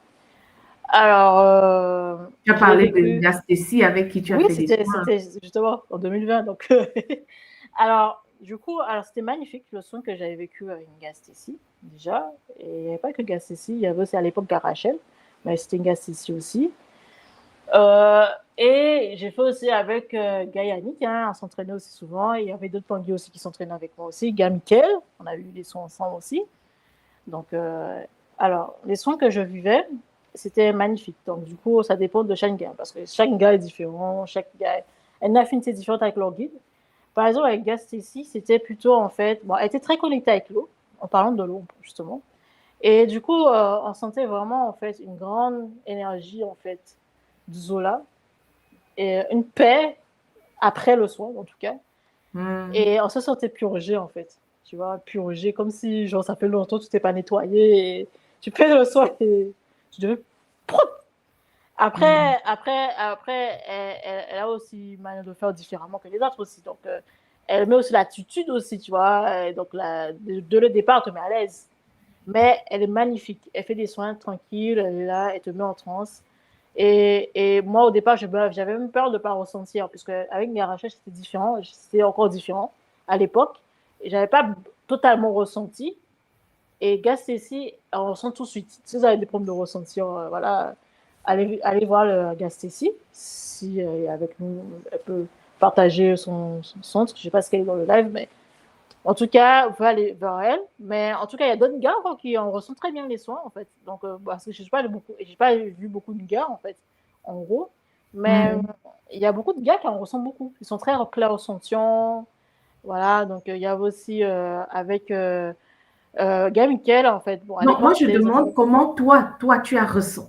Alors, tu as parlé de Gastécie avec qui tu as fait des soins. Oui, c'était justement en 2020. Donc, alors, du coup, c'était magnifique le soin que j'avais vécu avec une Gastécie, déjà. Et il n'y avait pas que Gastécie, il y avait aussi à l'époque Garachel, mais c'était une Gastécie aussi. Et j'ai fait aussi avec Gaïanik, hein, on s'entraînait aussi souvent. Il y avait d'autres Pangui aussi qui s'entraînaient avec moi aussi. Gamikel, on a eu des soins ensemble aussi. Donc, alors, les soins que je vivais, c'était magnifique. Donc, du coup, ça dépend de chaque gars, parce que chaque gars est différent, chaque gars a une affinité différente avec leur guide. Par exemple, avec Gastécie, c'était plutôt, en fait, bon, elle était très connectée avec l'eau, en parlant de l'eau, justement. Et du coup, on sentait vraiment, en fait, une grande énergie, en fait, du Zola, et une paix après le soin, en tout cas. Et on se sentait purgé, en fait. Tu vois, purgé, comme si, genre, ça fait longtemps que tu t'es pas nettoyé, et tu fais le soin, et tu devais propre. Après, elle a aussi une manière de faire différemment que les autres aussi. Donc, elle met aussi l'attitude aussi, tu vois. Donc, de le départ, elle te met à l'aise. Mais elle est magnifique. Elle fait des soins tranquilles, elle est là, elle te met en transe. Et moi, au départ, j'avais même peur de ne pas ressentir, puisque avec mes arrachages, c'était différent, c'était encore différent à l'époque. Et je n'avais pas totalement ressenti. Et Gastessi, on ressent tout de suite. Si vous avez des problèmes de ressentir, voilà, allez voir le Gastessi. Si avec nous, elle peut partager son centre. Je ne sais pas ce qu'elle est dans le live, mais en tout cas, vous pouvez aller vers elle. Mais en tout cas, il y a d'autres gars qui en ressentent très bien les soins, en fait. Donc, parce que je n'ai pas vu beaucoup de gars, en fait, en gros. Mais il y a beaucoup de gars qui en ressentent beaucoup. Ils sont très clairsentients. Voilà, donc il y avait aussi avec Gars Michael, en fait. Bon, à Non, moi l'époque, je c'était. demande comment comment tu Oui, ressens,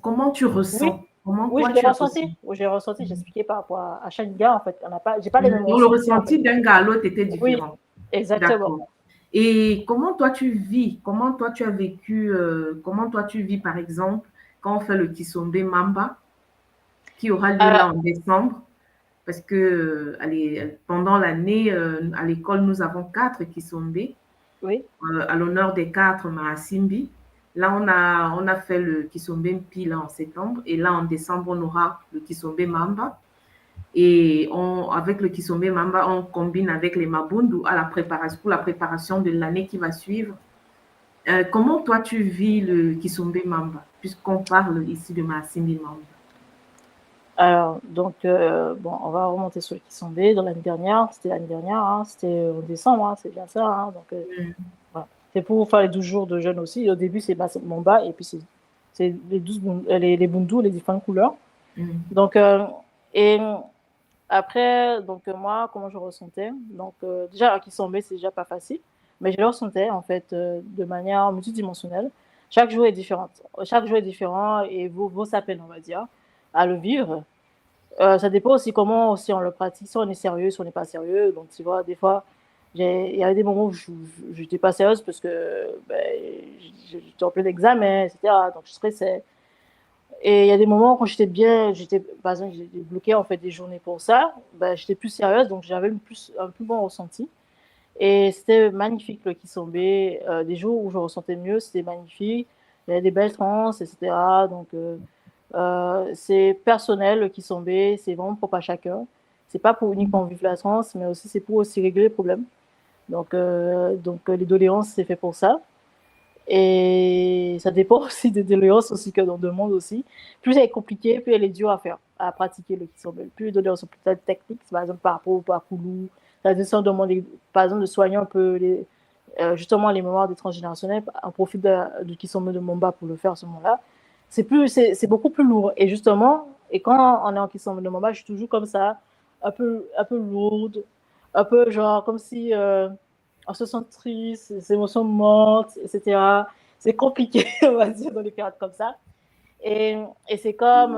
comment oui, toi je l'ai tu as ressenti. ressenti. Oui, j'ai ressenti. J'expliquais par rapport à chaque gars, en fait. J'ai pas les mêmes Donc le ressentis, en fait. ressenti d'un gars à l'autre était Oui, différent. exactement. D'accord. Et comment toi tu vis, comment toi tu as vécu, comment toi tu vis par exemple quand on fait le Kisombe Mamba qui aura lieu Euh, là en décembre? Parce que allez, pendant l'année, à l'école, nous avons 4 Kisombe oui, à l'honneur des 4 Maasimbi. Là, on a fait le Kisombe Mpi là, en septembre. Et là, en décembre, on aura le Kisombe Mamba. Et avec le Kisombe Mamba, on combine avec les Mabundu pour la préparation de l'année qui va suivre. Comment toi, tu vis le Kisombe Mamba, puisqu'on parle ici de Maasimbi Mamba? alors, donc, bon, on va remonter sur le Kissombe. Dans l'année dernière, c'était l'année dernière, hein, c'était en décembre, hein, c'est bien ça. Hein, donc, voilà. C'est pour faire les 12 jours de jeûne aussi. Au début, c'est Mamba, et puis c'est les Bundu, les différentes couleurs. Donc, et après, donc, moi, comment je ressentais? Donc, déjà, Kissombe, c'est déjà pas facile, mais je le ressentais, en fait, de manière multidimensionnelle. Chaque jour est différent. Chaque jour est différent et vaut sa peine, on va dire, à le vivre. Ça dépend aussi comment aussi on le pratique, si on est sérieux, si on n'est pas sérieux. Donc, tu vois, des fois, il y avait des moments où je n'étais pas sérieuse parce que ben, j'étais en plein examen, etc. Donc, je stressais. Et il y a des moments quand j'étais bien, par exemple, j'étais bloquée en fait des journées pour ça, ben, j'étais plus sérieuse, donc j'avais un plus bon ressenti. Et c'était magnifique le Kisombe. Des jours où je ressentais mieux, c'était magnifique. Il y avait des belles trans, etc. Donc, c'est personnel le Kisombe, c'est vraiment propre à chacun. C'est pas pour uniquement vivre la transe, mais aussi c'est pour aussi régler les problèmes. Donc les doléances, c'est fait pour ça. Et ça dépend aussi des doléances aussi que l'on demande aussi. Plus elle est compliquée, plus elle est dure à faire, à pratiquer le Kisombe. Plus les doléances sont peut-être techniques, par exemple par rapport au Pakoulou, la on demande par exemple de soigner un peu justement les mémoires des transgénérationnels, en profit du Kisombe de Momba pour le faire à ce moment-là. C'est beaucoup plus lourd. Et justement, et quand on est en Kisombe de Momba, je suis toujours comme ça, un peu lourde, un peu genre comme si on se sent triste, les émotions montent, etc. C'est compliqué, on va dire, dans les périodes comme ça. Et, et c'est comme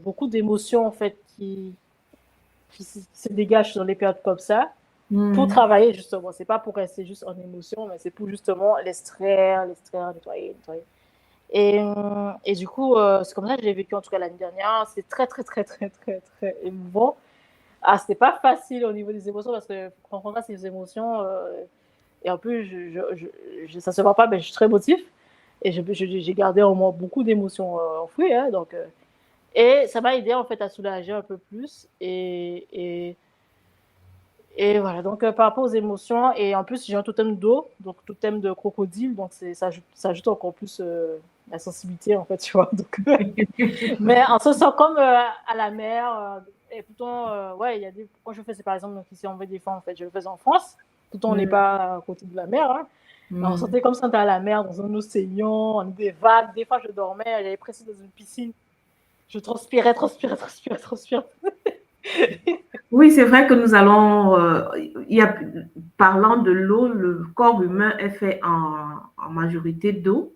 beaucoup d'émotions, en fait, qui se dégagent dans les périodes comme ça pour travailler, justement. C'est pas pour rester juste en émotion, mais c'est pour justement l'extraire, nettoyer, nettoyer. Et du coup, c'est comme ça que j'ai vécu, en tout cas, l'année dernière. C'est très, très, très, très, très, très émouvant. Ah, c'était pas facile au niveau des émotions parce que confronter à ces émotions, et en plus, ça se voit pas, mais je suis très motif. Et j'ai gardé en moi beaucoup d'émotions enfouies. Hein, donc, et ça m'a aidé en fait à soulager un peu plus. Et voilà, donc par rapport aux émotions, et en plus j'ai un totem d'eau, donc totem de crocodile, donc ça ajoute encore plus la sensibilité en fait, tu vois. Donc, mais on se sent comme à la mer. Et pourtant, ouais, il y a quand je faisais par exemple, donc ici en Védéfend, en fait, je le faisais en France. Pourtant, on n'est pas à côté de la mer. Hein. Mais on sentait comme si on était à la mer, dans un océan, des vagues. Des fois, je dormais, j'avais pressé dans une piscine. Je transpirais. Oui, c'est vrai que nous allons, parlant de l'eau, le corps humain est fait en majorité d'eau.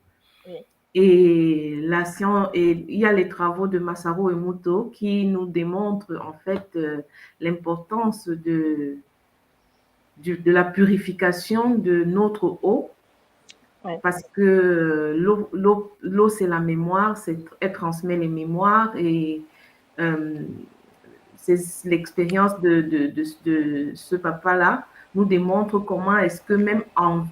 Oui. Et la science, et il y a les travaux de Masaru Emoto qui nous démontrent en fait l'importance de la purification de notre eau, Ouais. parce que l'eau c'est la mémoire, elle transmet les mémoires et euh, l'expérience de ce papa-là nous démontre comment est-ce que même en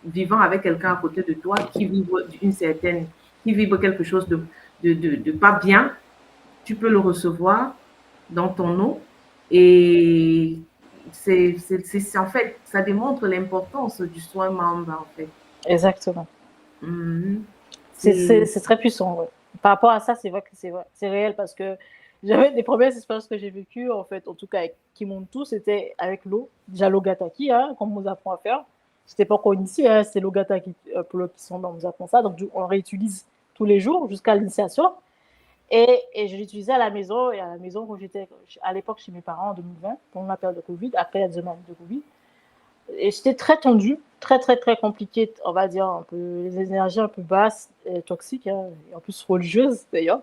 vivant avec quelqu'un à côté de toi qui vibre quelque chose de pas bien, tu peux le recevoir dans ton eau et en fait, ça démontre l'importance du soin membre en fait. Exactement. C'est très puissant. Ouais. Par rapport à ça, c'est vrai que c'est réel parce que j'avais des premières expériences que j'ai vécues, en fait, en tout cas avec Kimuntu, c'était avec l'eau. Déjà l'eau gataki, hein, qu'on nous apprend à faire. C'était pas encore ici, hein, c'est l'eau gataki pour l'eau qui sont on nous apprend ça. Donc on réutilise tous les jours jusqu'à l'initiation. Et je l'utilisais à la maison. Et à la maison, quand j'étais à l'époque chez mes parents en 2020, pendant la période de Covid, après la deuxième année de Covid. Et j'étais très tendue, très compliquée, on va dire, un peu, les énergies un peu basses, et toxiques, hein, et en plus religieuses d'ailleurs.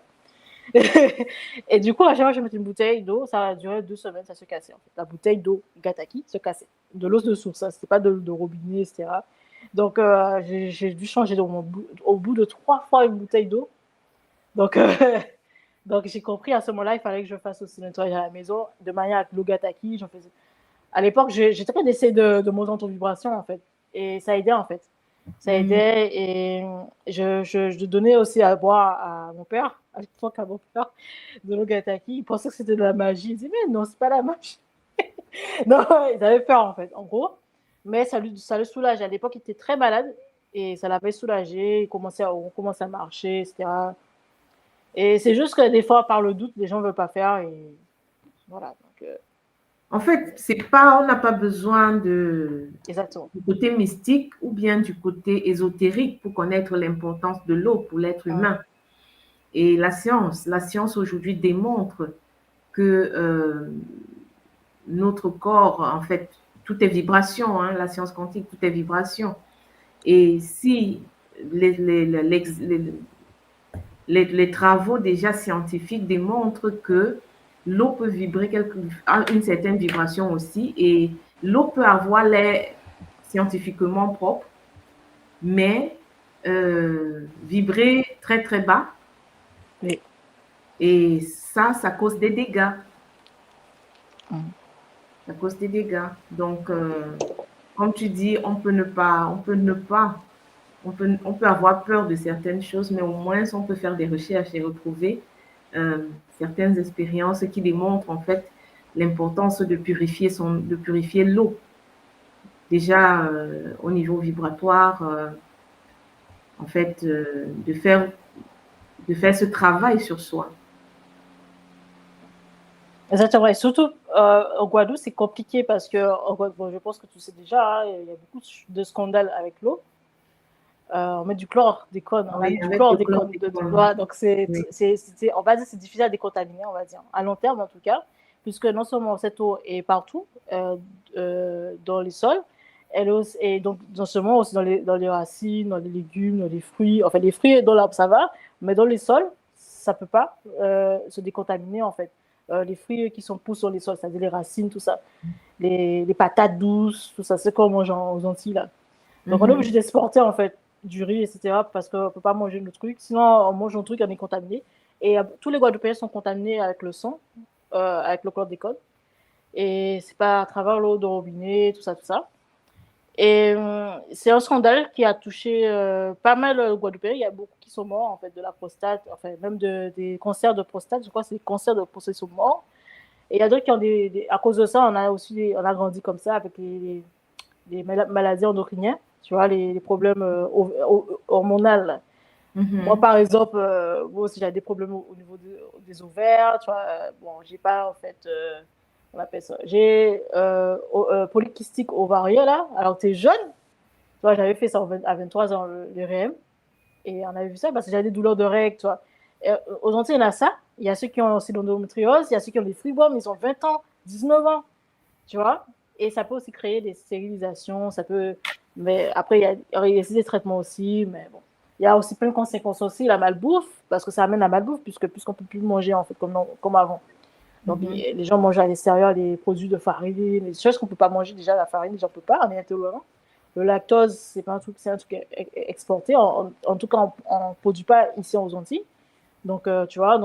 Et du coup, à chaque fois que je mettais une bouteille d'eau, ça a duré 2 semaines, ça se cassait. En fait. La bouteille d'eau Gataki se cassait. De l'eau de source, hein, c'était pas de robinet, etc. Donc, j'ai dû changer au bout de 3 fois une bouteille d'eau. Donc, donc j'ai compris à ce moment-là, il fallait que je fasse aussi le nettoyage à la maison de manière avec l'eau Gataki. J'en faisais. À l'époque, j'étais en train d'essayer de monter en vibration, en fait. Et ça aidait, en fait. Ça aidait. Et je donnais aussi à boire à mon père, à l'époque à mon père, de l'eau Gataki. Il pensait que c'était de la magie. Il disait, mais non, c'est pas la magie. Non, il avait peur, en fait, en gros. Mais ça le soulageait. À l'époque, il était très malade. Et ça l'avait soulagé. On commençait à marcher, etc. Et c'est juste que des fois, par le doute, les gens ne veulent pas faire. Et voilà. Donc, en fait, on n'a pas besoin du côté mystique ou bien du côté ésotérique pour connaître l'importance de l'eau pour l'être humain. Et la science aujourd'hui démontre que notre corps, en fait, tout est vibration, hein, la science quantique, tout est vibration. Et si les travaux déjà scientifiques démontrent que l'eau peut vibrer à une certaine vibration aussi, et l'eau peut avoir l'air scientifiquement propre, mais vibrer très bas. Oui. Et ça cause des dégâts. Ça cause des dégâts. Donc, comme tu dis, on peut avoir peur de certaines choses, mais au moins on peut faire des recherches et retrouver certaines expériences qui démontrent en fait l'importance de purifier l'eau. Déjà au niveau vibratoire, en fait, de faire ce travail sur soi. Exactement. Et surtout, au Guadeloupe, c'est compliqué parce que, bon, je pense que tu sais déjà, hein, il y a beaucoup de scandales avec l'eau. On met du chlordécone, on a mis du chlordécone dedans. Donc, on va dire c'est difficile à décontaminer, on va dire, à long terme en tout cas, puisque non seulement cette eau est partout dans les sols, et donc non seulement aussi dans les racines, dans les légumes, dans les fruits. Enfin, les fruits dans l'arbre ça va, mais dans les sols, ça peut pas se décontaminer en fait. Les fruits qui poussent sur les sols, c'est-à-dire les racines, tout ça, les patates douces, tout ça, c'est comme on mange aux Antilles là. Donc on est obligé d'exporter en fait du riz, etc. parce qu'on ne peut pas manger le truc. Sinon, on mange un truc, on est contaminé. Et tous les Guadeloupéens sont contaminés avec le sang, avec le chlordécone. Et c'est pas à travers l'eau de robinet, tout ça, tout ça. Et c'est un scandale qui a touché pas mal de Guadeloupéens. Il y a beaucoup qui sont morts en fait de la prostate, enfin même des cancers de prostate. Je crois que c'est des cancers de prostate qui sont morts. Et il y a d'autres qui ont à cause de ça, on a grandi comme ça avec les maladies endocriniennes. Tu vois, les problèmes hormonaux. Moi, par exemple, moi aussi, j'ai des problèmes au niveau des ovaires. Tu vois, bon, j'ai pas, en fait, on appelle ça. J'ai polykystique ovarien, là. Alors, tu es jeune. Tu vois, j'avais fait ça à 23 ans, le REM. Et on avait vu ça parce que j'avais des douleurs de règles, tu vois. Et, aux Antilles, il y en a ça. Il y a ceux qui ont aussi l'endométriose. Il y a ceux qui ont des fibromes. Ils ont 20 ans, 19 ans. Tu vois. Et ça peut aussi créer des stérilisations, ça peut... Mais après, il y a des traitements aussi, mais bon. Il y a aussi plein de conséquences aussi, la malbouffe, parce que ça amène la malbouffe, puisqu'on ne peut plus manger, en fait, comme avant. Donc, les gens mangent à l'extérieur des produits de farine, des choses qu'on ne peut pas manger. Déjà, la farine, les gens ne peuvent pas, on est intolérant. Le lactose, c'est un truc exporté. En tout cas, on ne produit pas ici aux Antilles. Donc, tu vois,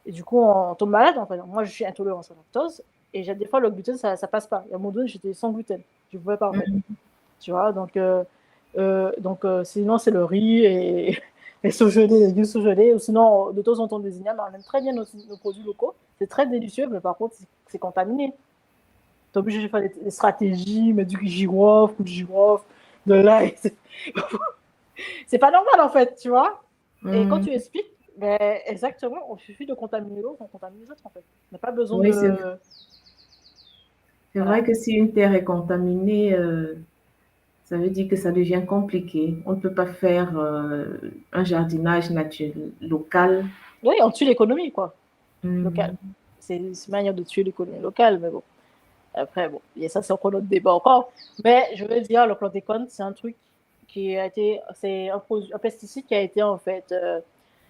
Et du coup, on tombe malade. En fait. Moi, je suis intolérante au lactose. Et des fois, le gluten, ça passe pas. Et à un moment donné, j'étais sans gluten. Je ne pouvais pas, en fait. Tu vois, sinon, c'est le riz et les surgelés, les légumes surgelés. Ou sinon, de temps en temps, des ignames. On aime très bien nos produits locaux. C'est très délicieux, mais par contre, c'est contaminé. Tu es obligé de faire des stratégies, mettre du girofle, de l'ail. C'est pas normal, en fait, tu vois. Et quand tu expliques, ben, exactement, il suffit de contaminer l'autre, on contamine les autres, en fait. On n'a pas besoin Oui, de... c'est Voilà. vrai que si une terre est contaminée, ça veut dire que ça devient compliqué. On ne peut pas faire un jardinage naturel, local. Oui, on tue l'économie, quoi, locale. Mhm. C'est une manière de tuer l'économie locale, mais bon. Après, bon, et ça, c'est encore notre débat encore. Mais je veux dire, le chlordécone, c'est un truc qui a été... C'est un pesticide qui a été, en fait,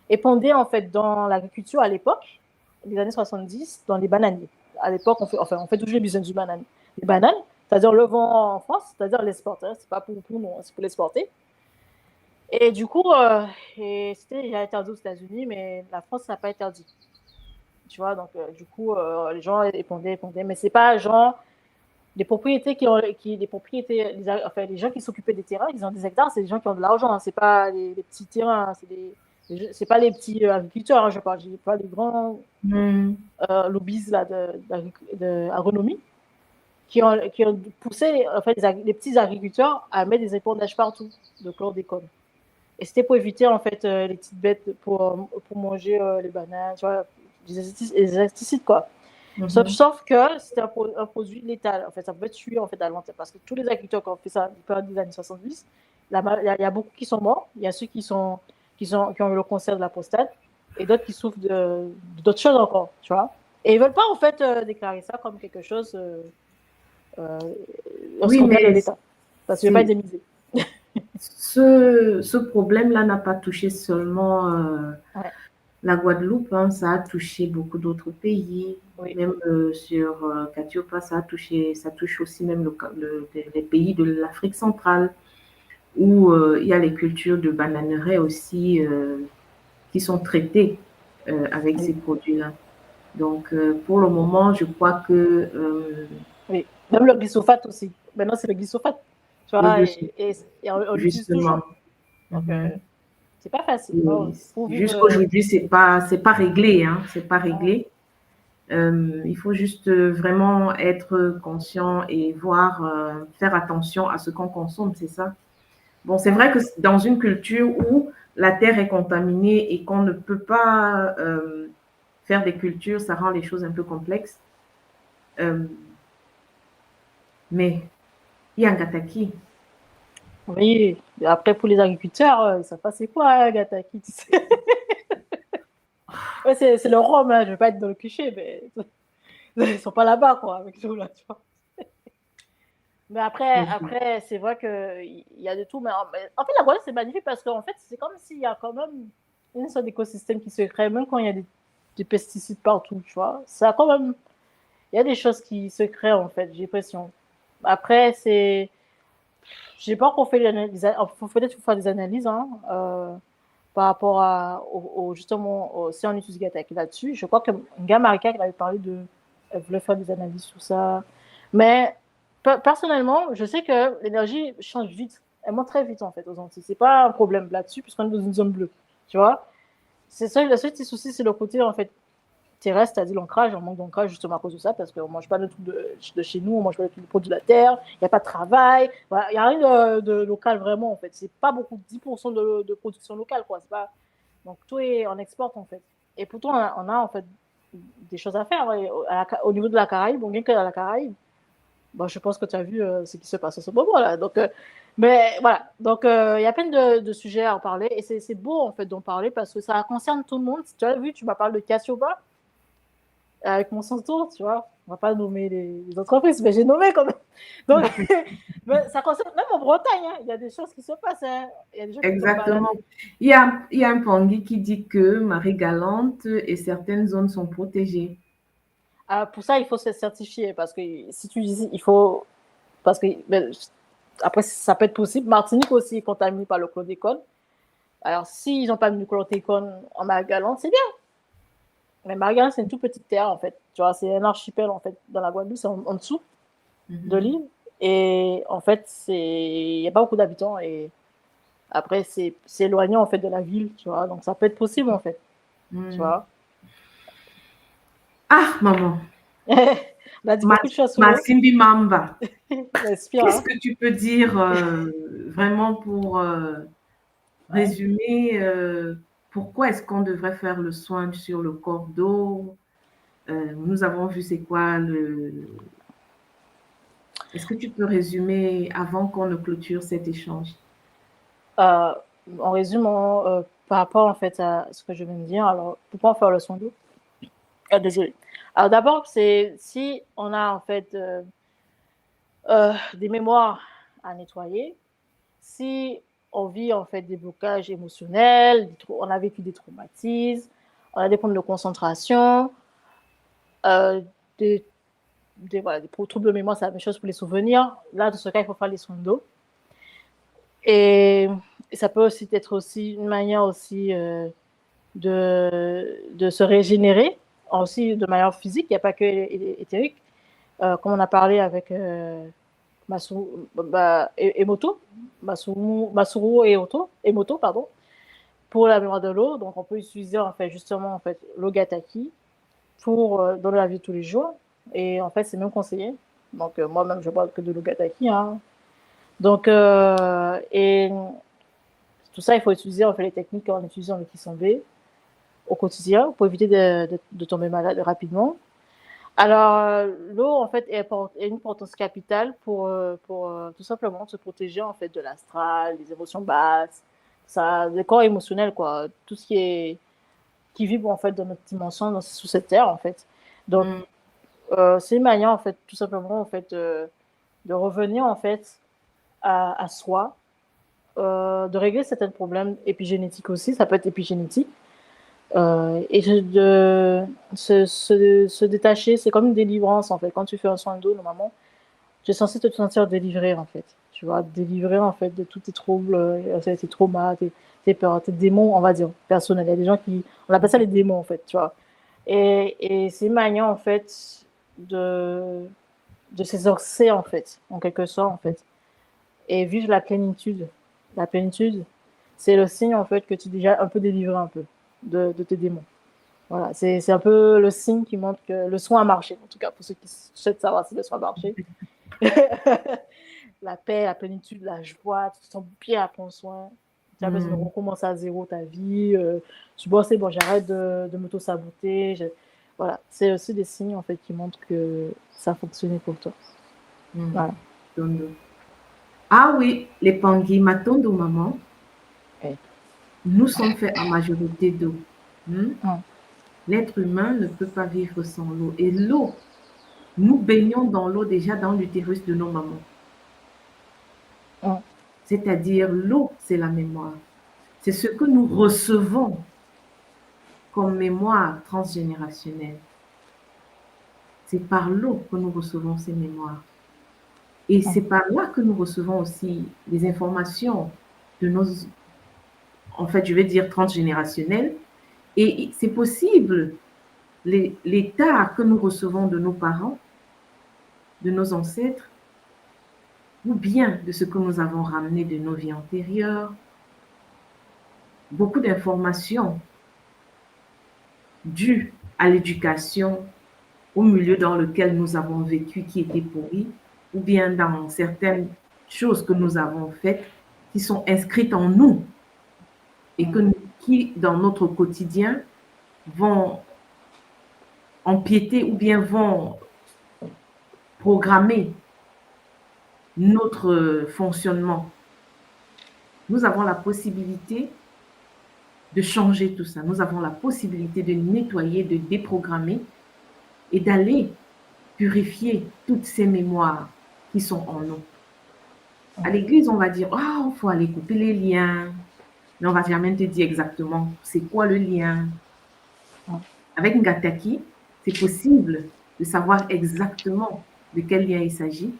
épandé, en fait, dans l'agriculture à l'époque, les années 70, dans les bananiers. À l'époque, on fait toujours les business du banane. Les bananes, c'est-à-dire le vent en France, c'est-à-dire l'exporter. C'est pas pour nous, c'est pour l'exporter. Et du coup, c'était interdit aux États-Unis, mais la France n'a pas interdit. Tu vois, donc du coup, les gens épondaient, mais c'est pas genre les propriétés les propriétés, les gens qui s'occupaient des terrains, ils ont des hectares, c'est des gens qui ont de l'argent, hein, c'est pas les petits terrains, c'est pas les petits agriculteurs, hein, je parle, j'ai pas les grands lobbies là de agronomie qui ont poussé en fait les petits agriculteurs à mettre des épondages partout de chlordécone. Et c'était pour éviter en fait les petites bêtes pour manger les bananes, tu vois, les insecticides quoi. Sauf que c'était un produit létal. En fait, ça pouvait tuer en fait à long terme parce que tous les agriculteurs qui ont fait ça depuis les années 70, il y a beaucoup qui sont morts. Il y a ceux qui ont eu le cancer de la prostate et d'autres qui souffrent d'autres choses encore, tu vois. Et ils veulent pas en fait déclarer ça comme quelque chose un Oui, scandale de mais l'État parce qu'ils ne veulent pas indemniser. ce problème-là n'a pas touché seulement Ouais. la Guadeloupe, hein, ça a touché beaucoup d'autres pays. Oui. Même sur Katiopa, ça touche aussi même les pays de l'Afrique centrale, où il y a les cultures de bananeraies aussi qui sont traitées avec Oui. ces produits-là. Donc, pour le moment, je crois que Oui. Même le glyphosate aussi. Maintenant, c'est le glyphosate. Tu le vois, glyphosate, et on l'utilise justement. toujours. Donc, c'est pas facile. Pour vivre. Jusqu'aujourd'hui, c'est pas réglé, hein, c'est pas réglé. Il faut juste vraiment être conscient et voir, faire attention à ce qu'on consomme, c'est ça. Bon, c'est vrai que dans une culture où la terre est contaminée et qu'on ne peut pas faire des cultures, ça rend les choses un peu complexes. Mais il y a un Gataki. Oui, après pour les agriculteurs, ils ne savent pas c'est quoi, Gataki, tu sais. Ouais, c'est le rhum, hein, je ne vais pas être dans le cliché, mais ils ne sont pas là-bas, quoi, avec nous, là, tu vois. Mais après c'est vrai qu'il y a de tout. Mais en fait, la Guadeloupe, c'est magnifique parce qu'en fait, c'est comme s'il y a quand même une sorte d'écosystème qui se crée, même quand il y a des pesticides partout, tu vois. Ça a quand même... Il y a des choses qui se créent, en fait, j'ai l'impression. Après, c'est... Je n'ai pas encore fait l'analyse. Peut-être faire des analyses, hein, par rapport justement au Cyanus Gataki là-dessus. Je crois que Nga Marika avait parlé elle voulait faire des analyses sur ça. Mais personnellement, je sais que l'énergie change vite. Elle monte très vite en fait aux Antilles. C'est pas un problème là-dessus puisqu'on est dans une zone bleue. Tu vois? C'est ça, le seul petit souci, c'est le côté en fait terrestre, c'est-à-dire l'ancrage. On manque d'ancrage justement à cause de ça parce qu'on ne mange pas le tout de chez nous, on mange pas le tout de produits de la terre, il n'y a pas de travail, voilà, il n'y a rien de local vraiment en fait. C'est pas beaucoup, 10% de production locale quoi. C'est pas... Donc tout est en exporte en fait. Et pourtant on a en fait des choses à faire au niveau de la Caraïbe, bon, bien que la Caraïbe, bon, je pense que tu as vu ce qui se passe à ce moment-là. Donc, mais voilà, donc il y a plein de sujets à en parler et c'est beau en fait d'en parler parce que ça concerne tout le monde. Tu as vu, tu m'as parlé de Cassiopa avec Monsanto, tu vois. On va pas nommer les entreprises, mais j'ai nommé quand même. Donc, ça concerne même en Bretagne, hein, il y a des choses qui se passent. Hein. Il y a des gens qui tombent malades. Exactement. Il y a un Pangui qui dit que Marie-Galante et certaines zones sont protégées. Pour ça, il faut se certifier parce que si tu dis, il faut. Parce que après, ça peut être possible. Martinique aussi est contaminée par le chlordécone. Alors, s'ils n'ont pas mis le chlordécone en Marie-Galante, c'est bien. Mais Marguerite, c'est une toute petite terre, en fait. Tu vois, c'est un archipel, en fait, dans la Guadeloupe, c'est en dessous de Mhm. l'île. Et en fait, il n'y a pas beaucoup d'habitants. Et après, c'est éloigné, en fait, de la ville, tu vois. Donc, ça peut être possible, en fait, tu Mm. vois. Ah, maman, On a dit beaucoup de choses sur l'eau. Simbi Mamba, Respire, qu'est-ce hein. que tu peux dire vraiment pour Ouais. résumer pourquoi est-ce qu'on devrait faire le soin sur le corps d'eau? Nous avons vu c'est quoi le... Est-ce que tu peux résumer avant qu'on ne clôture cet échange? Euh, En résumant, par rapport, en fait, à ce que je viens de dire, alors, pourquoi faire le son d'eau? Désolé. Alors, d'abord, c'est si on a, en fait, des mémoires à nettoyer, si on vit en fait des blocages émotionnels, on a vécu des traumatismes, on a des problèmes de concentration, euh, des, voilà, des troubles de mémoire, c'est la même chose pour les souvenirs. Là, dans ce cas, il faut faire les soins d'eau. Et, et ça peut aussi être aussi une manière aussi de se régénérer, aussi de manière physique, il n'y a pas que éthérique. Comme on a parlé avec Emoto, Masuru et Emoto, pardon, pour la mémoire de l'eau. Donc, on peut utiliser en fait justement en fait l'ogataki pour dans la vie de tous les jours. Et en fait, c'est même conseillé. Donc, moi-même, je bois que de l'ogataki. Hein. Donc, et tout ça, il faut utiliser en fait les techniques en utilisant le kissambe au quotidien pour éviter de tomber malade rapidement. Alors, l'eau, en fait, est une importance capitale pour tout simplement se protéger, en fait, de l'astral, des émotions basses, ça, le corps émotionnel, quoi. Tout ce qui vibre, en fait, dans notre dimension, sous cette terre, en fait. Donc, Mm. c'est une manière, en fait, tout simplement, en fait, de revenir, en fait, à soi, de régler certains problèmes épigénétiques aussi, ça peut être épigénétique, et de se détacher, c'est comme une délivrance en fait. Quand tu fais un soin d'eau, normalement, tu es censé te sentir délivré en fait. Tu vois, délivré en fait de tous tes troubles, tes traumas, tes peurs, tes démons, on va dire, personnels. Il y a des gens qui, on appelle ça les démons en fait, tu vois. Et c'est une manière en fait de s'exorcer en fait, en quelque sorte en fait, et vivre la plénitude. La plénitude, c'est le signe en fait que tu es déjà un peu délivré un peu de tes démons. Voilà, c'est un peu le signe qui montre que le soin a marché, en tout cas pour ceux qui souhaitent savoir si le soin a marché. La paix, la plénitude, la joie, tu te sens bien à ton soin. Tu as besoin de Mm. recommencer à zéro ta vie. Tu vois, c'est bon, j'arrête de m'auto-saboter. Voilà, c'est aussi des signes en fait qui montrent que ça a fonctionné pour toi. Mm. Voilà. Tondo. Ah oui, les Pangui Matondo, maman, Ouais. nous sommes faits en majorité d'eau. Hmm? Hum, L'être humain ne peut pas vivre sans l'eau. Et l'eau, nous baignons dans l'eau déjà dans l'utérus de nos mamans. hum, C'est-à-dire l'eau, c'est la mémoire. C'est ce que nous recevons comme mémoire transgénérationnelle. C'est par l'eau que nous recevons ces mémoires. Et hum, c'est par là que nous recevons aussi les informations de nos, en fait, je vais dire transgénérationnelles. Et c'est possible, l'état que nous recevons de nos parents, de nos ancêtres, ou bien de ce que nous avons ramené de nos vies antérieures, beaucoup d'informations dues à l'éducation, au milieu dans lequel nous avons vécu qui était pourri, ou bien dans certaines choses que nous avons faites qui sont inscrites en nous et hum, qui, dans notre quotidien, vont empiéter ou bien vont programmer notre fonctionnement. Nous avons la possibilité de changer tout ça. Nous avons la possibilité de nettoyer, de déprogrammer et d'aller purifier toutes ces mémoires qui sont en nous. À hum, l'église, on va dire, ah, il faut aller couper les liens. Mais on va jamais te dire exactement c'est quoi le lien. hum. Avec Ngataki, c'est possible de savoir exactement de quel lien il s'agit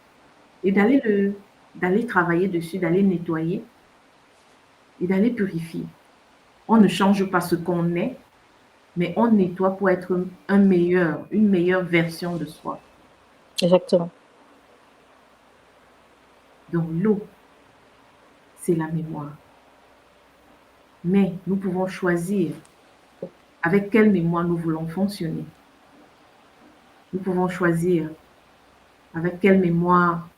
et d'aller travailler dessus, d'aller nettoyer et d'aller purifier. On ne change pas ce qu'on est, mais on nettoie pour être une meilleure version de soi. Exactement. Donc l'eau, c'est la mémoire. Mais nous pouvons choisir avec quelle mémoire nous voulons fonctionner. Nous pouvons choisir avec quelle mémoire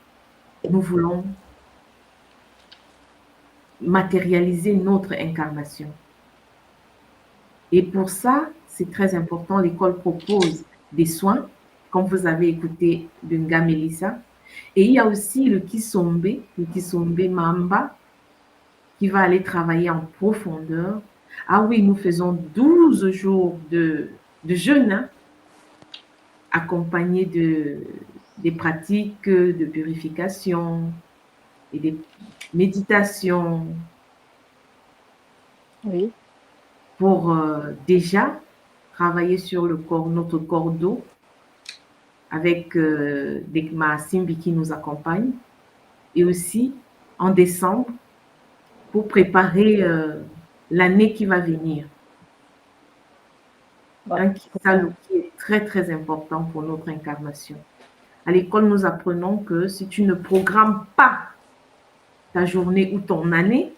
nous voulons matérialiser notre incarnation. Et pour ça, c'est très important, l'école propose des soins, comme vous avez écouté de Nga Melissa. Et il y a aussi le Kisombe Mamba, qui va aller travailler en profondeur. Ah oui, nous faisons 12 jours de jeûne, hein, accompagnés des pratiques de purification et des méditations Oui. pour déjà travailler sur notre corps d'eau avec des Maasimbi qui nous accompagnent. Et aussi en décembre, pour préparer l'année qui va venir. Ouais. Un Kisalo qui est très, très important pour notre incarnation. À l'école, nous apprenons que si tu ne programmes pas ta journée ou ton année,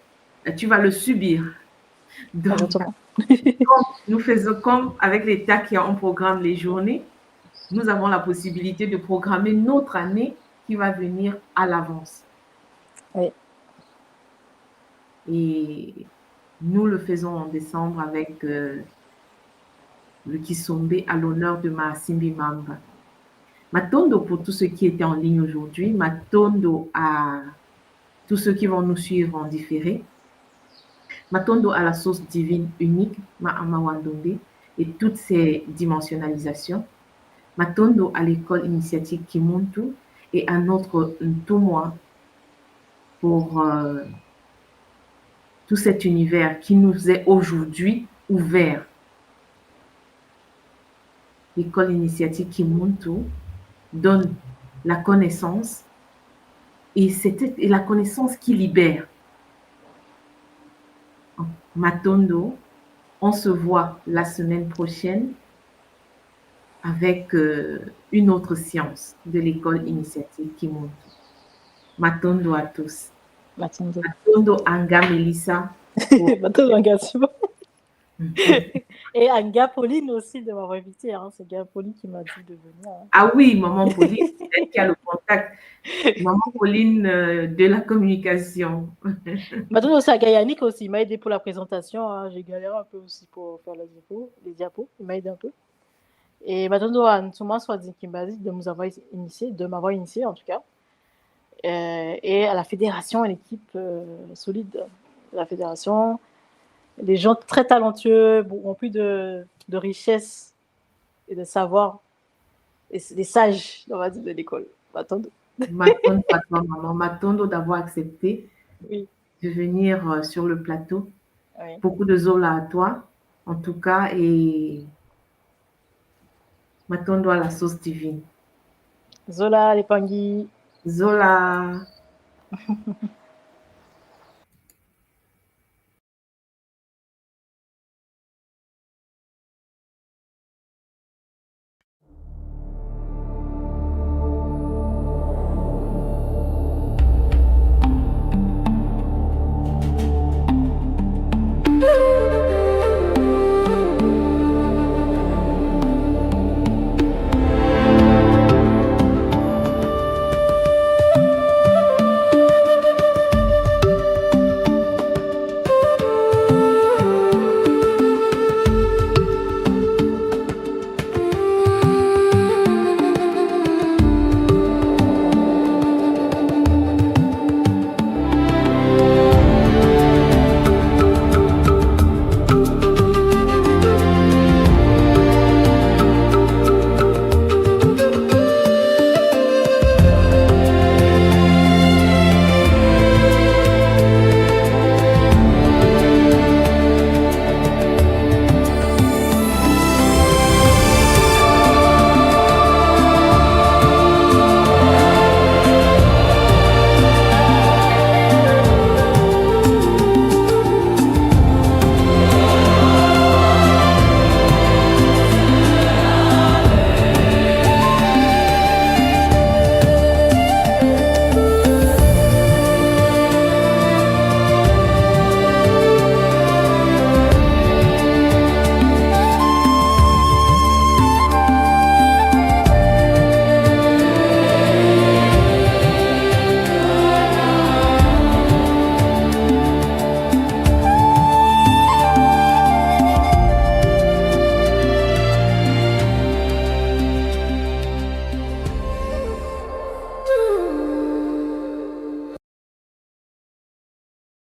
tu vas le subir. Donc, Exactement. nous faisons comme avec les TAC, on programme les journées, nous avons la possibilité de programmer notre année qui va venir à l'avance. Oui. Et nous le faisons en décembre avec le Kisombe à l'honneur de Maasimbi Mamba. Matondo pour tous ceux qui étaient en ligne aujourd'hui, Matondo à tous ceux qui vont nous suivre en différé, Matondo à la source divine unique, Ma'ama Wandonde, et toutes ces dimensionnalisations, Matondo à l'école initiatique Kimuntu et à notre Ntumwa pour tout cet univers qui nous est aujourd'hui ouvert. L'école initiatique Kimuntu donne la connaissance et c'est la connaissance qui libère. Matondo, on se voit la semaine prochaine avec une autre science de l'école initiative Kimuntu. Matondo à tous. Matondo. Matondo Anga Melissa. Matondo Anga. Et à Nga Pauline aussi de m'avoir invité. Hein. C'est Nga Pauline qui m'a dit de venir. Hein. Ah oui, maman Pauline, c'est elle qui a le contact. Maman Pauline de la communication. Matondo aussi à Yannick aussi. Il m'a aidé pour la présentation. Hein. J'ai galéré un peu aussi pour faire les diapos. Il m'a aidé un peu. Et Matondo à Nsuma Swadi qui m'a dit de m'avoir initié en tout cas. Et à la fédération, une équipe solide de la fédération. Des gens très talentueux, remplis de richesse et de savoir. Et des sages, on va dire, de l'école. Matondo. Matondo à toi, maman. Matondo d'avoir accepté de venir sur le plateau. Oui. Beaucoup de zola à toi, en tout cas, et Matondo à la sauce divine. Zola, les Pangui. Zola.